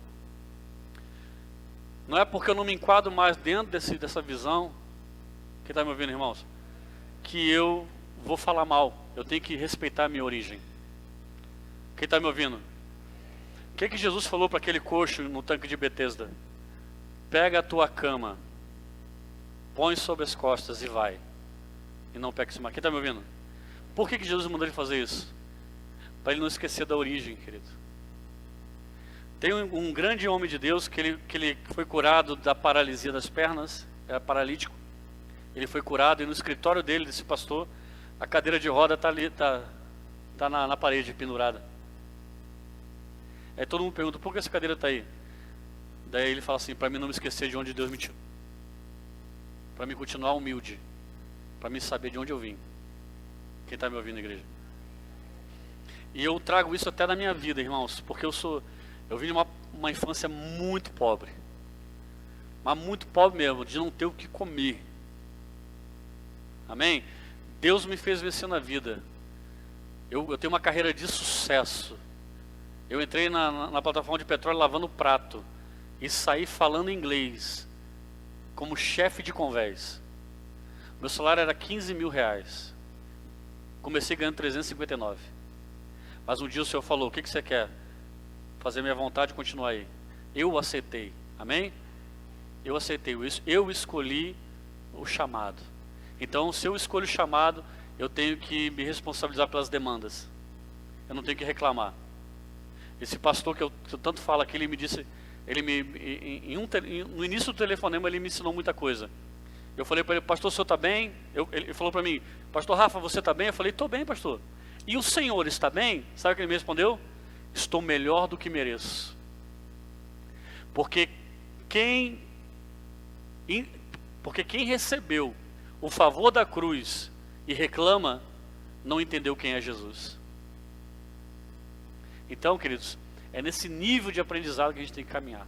Não é porque eu não me enquadro mais dentro dessa visão, quem está me ouvindo, irmãos, que eu vou falar mal. Eu tenho que respeitar a minha origem. Quem está me ouvindo? O que Jesus falou para aquele coxo no tanque de Betesda? Pega a tua cama, põe sobre as costas e vai. E não pega cima. Quem está me ouvindo? Por que Jesus mandou ele fazer isso? Para ele não esquecer da origem, querido. Tem um grande homem de Deus que ele foi curado da paralisia das pernas, era paralítico. Ele foi curado e no escritório dele, desse pastor, a cadeira de roda está ali, tá na parede, pendurada. Aí todo mundo pergunta: por que essa cadeira está aí? Daí ele fala assim: para mim não me esquecer de onde Deus me tirou, para mim continuar humilde, para mim saber de onde eu vim. Quem está me ouvindo, igreja? E eu trago isso até na minha vida, irmãos, porque eu vim de uma infância muito pobre, mas muito pobre mesmo, de não ter o que comer. Amém? Deus me fez vencer na vida. Eu tenho uma carreira de sucesso. Eu entrei na plataforma de petróleo lavando prato e saí falando inglês como chefe de convés. Meu salário era 15 mil reais. Comecei ganhando 359. Mas um dia o Senhor falou: o que você quer? Fazer minha vontade e continuar aí. Eu aceitei. Amém? Eu aceitei. Eu escolhi o chamado. Então, se eu escolho o chamado, eu tenho que me responsabilizar pelas demandas. Eu não tenho que reclamar. Esse pastor que eu tanto falo aqui, ele me disse, no início do telefonema ele me ensinou muita coisa. Eu falei para ele: pastor, o senhor está bem? Ele falou para mim: pastor Rafa, você está bem? Eu falei: estou bem, pastor. E o senhor está bem? Sabe o que ele me respondeu? Estou melhor do que mereço. Porque quem recebeu o favor da cruz e reclama, não entendeu quem é Jesus. Então, queridos, é nesse nível de aprendizado que a gente tem que caminhar.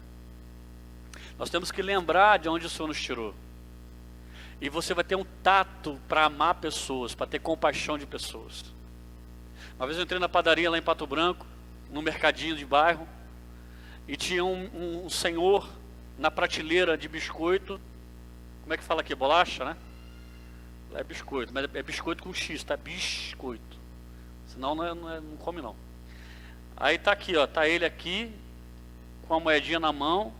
Nós temos que lembrar de onde o Senhor nos tirou. E você vai ter um tato para amar pessoas, para ter compaixão de pessoas. Uma vez eu entrei na padaria lá em Pato Branco, no mercadinho de bairro, e tinha um senhor na prateleira de biscoito. Como é que fala aqui? Bolacha, né? É biscoito, mas é biscoito com X, tá? Biscoito. Senão não come não. Aí tá aqui, ó, tá ele aqui, com a moedinha na mão,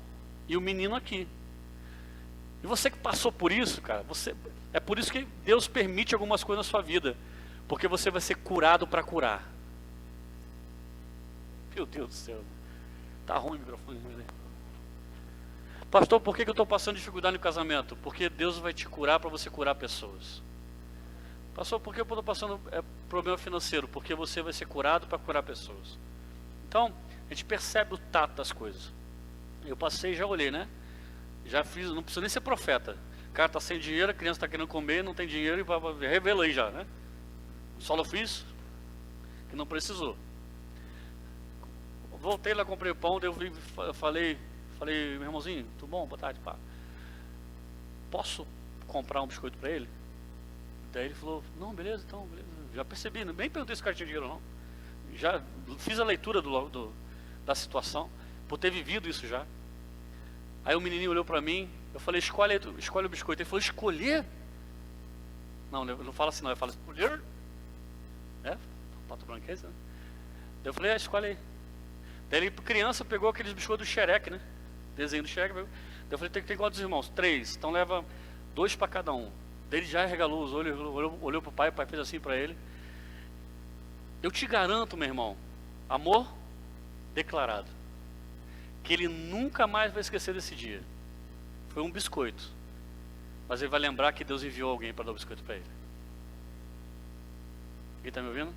e o menino aqui. E você que passou por isso, cara, é por isso que Deus permite algumas coisas na sua vida. Porque você vai ser curado para curar. Meu Deus do céu. Tá ruim o microfone, né? Pastor, por que eu estou passando dificuldade no casamento? Porque Deus vai te curar para você curar pessoas. Pastor, por que eu estou passando problema financeiro? Porque você vai ser curado para curar pessoas. Então, a gente percebe o tato das coisas. Eu passei e já olhei, né? Já fiz, não precisa nem ser profeta. O cara está sem dinheiro, a criança está querendo comer, não tem dinheiro e revela aí já, né? Só eu fiz, que não precisou. Voltei lá, comprei o pão, daí eu falei, meu irmãozinho, tudo bom? Boa tarde, pá. Posso comprar um biscoito para ele? Daí ele falou, não, beleza, então, beleza. Já percebi, nem perguntei se o cara tinha dinheiro não. Já fiz a leitura da situação, por ter vivido isso já. Aí o menininho olhou para mim, eu falei, escolhe o biscoito. Ele falou, escolher? Não, não fala assim não, ele fala, escolher? Pato Branco é esse, né? Daí eu falei, escolhe aí. Daí ele, criança, pegou aqueles biscoitos do Shrek, né? Desenho do Shrek. Daí eu falei, tem quantos irmãos? 3. Então leva 2 para cada um. Daí ele já regalou os olhos, olhou pro pai, o pai fez assim para ele. Eu te garanto, meu irmão, amor declarado, que ele nunca mais vai esquecer desse dia. Foi um biscoito. Mas ele vai lembrar que Deus enviou alguém para dar o biscoito para ele. Alguém está me ouvindo?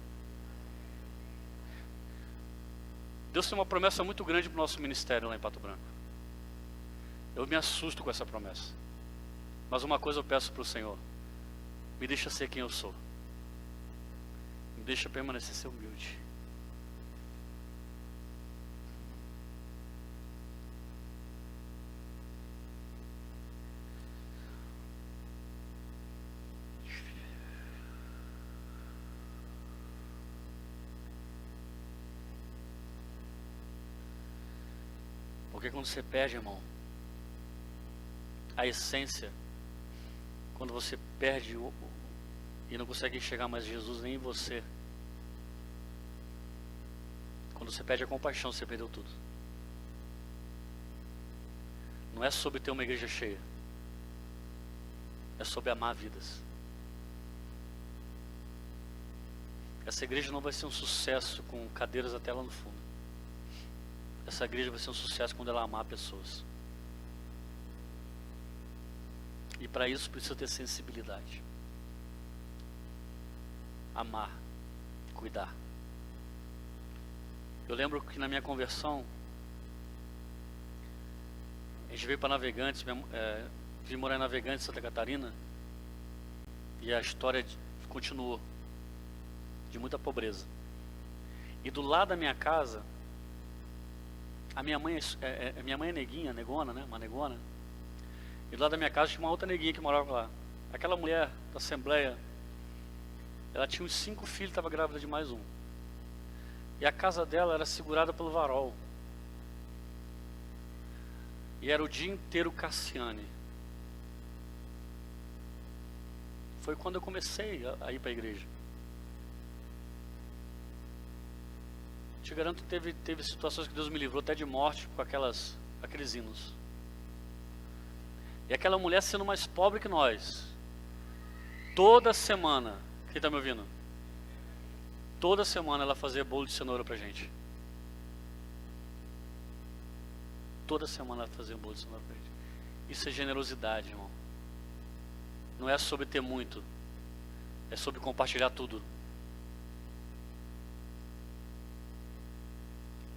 Deus tem uma promessa muito grande para o nosso ministério lá em Pato Branco. Eu me assusto com essa promessa. Mas uma coisa eu peço para o Senhor: me deixa ser quem eu sou. Me deixa permanecer ser humilde. Porque quando você perde, irmão, a essência, quando você perde e não consegue enxergar mais Jesus nem em você, quando você perde a compaixão, você perdeu tudo. Não é sobre ter uma igreja cheia, é sobre amar vidas. Essa igreja não vai ser um sucesso com cadeiras até lá no fundo. Essa igreja vai ser um sucesso quando ela amar pessoas. E para isso precisa ter sensibilidade. Amar, cuidar. Eu lembro que na minha conversão, a gente veio para Navegantes, vim morar em Navegantes, Santa Catarina, e a história continuou, de muita pobreza. E do lado da minha casa, a minha mãe é neguinha, negona, né? Uma negona. E do lado da minha casa tinha uma outra neguinha que morava lá. Aquela mulher da Assembleia, ela tinha uns 5 filhos, estava grávida de mais um. E a casa dela era segurada pelo varol. E era o dia inteiro Cassiane. Foi quando eu comecei a ir para a igreja. Te garanto que teve situações que Deus me livrou até de morte com aqueles hinos. E aquela mulher sendo mais pobre que nós. Toda semana, quem está me ouvindo? Toda semana ela fazia bolo de cenoura pra gente. Toda semana ela fazia bolo de cenoura pra gente. Isso é generosidade, irmão. Não é sobre ter muito, é sobre compartilhar tudo.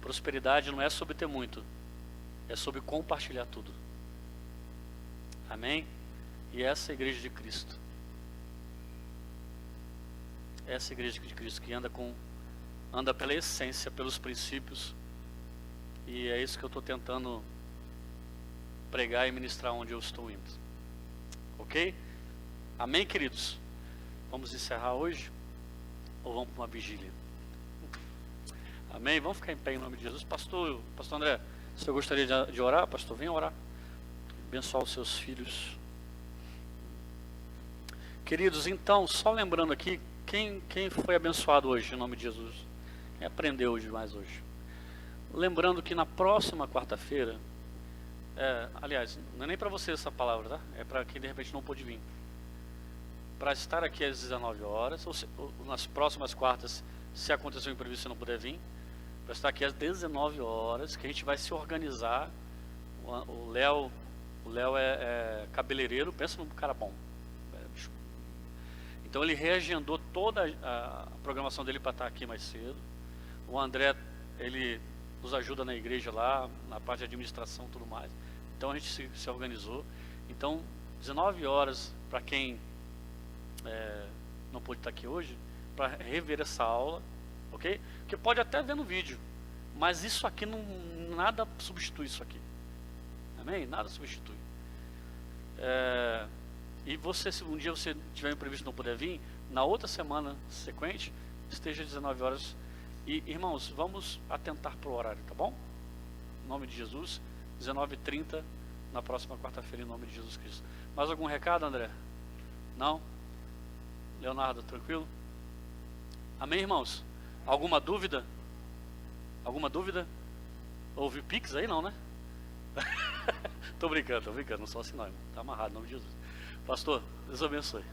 Prosperidade não é sobre ter muito, é sobre compartilhar tudo. Amém? E essa é a igreja de Cristo. Essa é a igreja de Cristo que anda pela essência, pelos princípios. E é isso que eu estou tentando pregar e ministrar onde eu estou indo. Ok? Amém, queridos? Vamos encerrar hoje? Ou vamos para uma vigília? Amém? Vamos ficar em pé em nome de Jesus. Pastor André, o senhor gostaria de orar? Pastor, venha orar. Abençoar os seus filhos. Queridos, então, só lembrando aqui, quem foi abençoado hoje em nome de Jesus? Quem aprendeu demais hoje? Lembrando que na próxima quarta-feira, aliás, não é nem para você essa palavra, tá? É para quem de repente não pôde vir. Para estar aqui às 19 horas, ou nas próximas quartas, se acontecer um imprevisto e não puder vir, para estar aqui às 19 horas, que a gente vai se organizar. O Léo é cabeleireiro, pensa num cara bom. Então ele reagendou toda a programação dele para estar aqui mais cedo. O André, ele nos ajuda na igreja lá, na parte de administração e tudo mais. Então a gente se organizou. Então, 19 horas, para quem não pôde estar aqui hoje, para rever essa aula, ok? Que pode até ver no vídeo, mas isso aqui nada substitui isso aqui. Amém? Nada substitui. E se um dia você tiver imprevisto e não puder vir, na outra semana sequente, esteja às 19 horas. E, irmãos, vamos atentar para o horário, tá bom? Em nome de Jesus, 19h30, na próxima quarta-feira, em nome de Jesus Cristo. Mais algum recado, André? Não? Leonardo, tranquilo? Amém, irmãos? Alguma dúvida? Alguma dúvida? Houve Pix aí, não, né? Tô brincando, não sou assim não, irmão. Tá amarrado, em nome de Jesus. Pastor, Deus abençoe.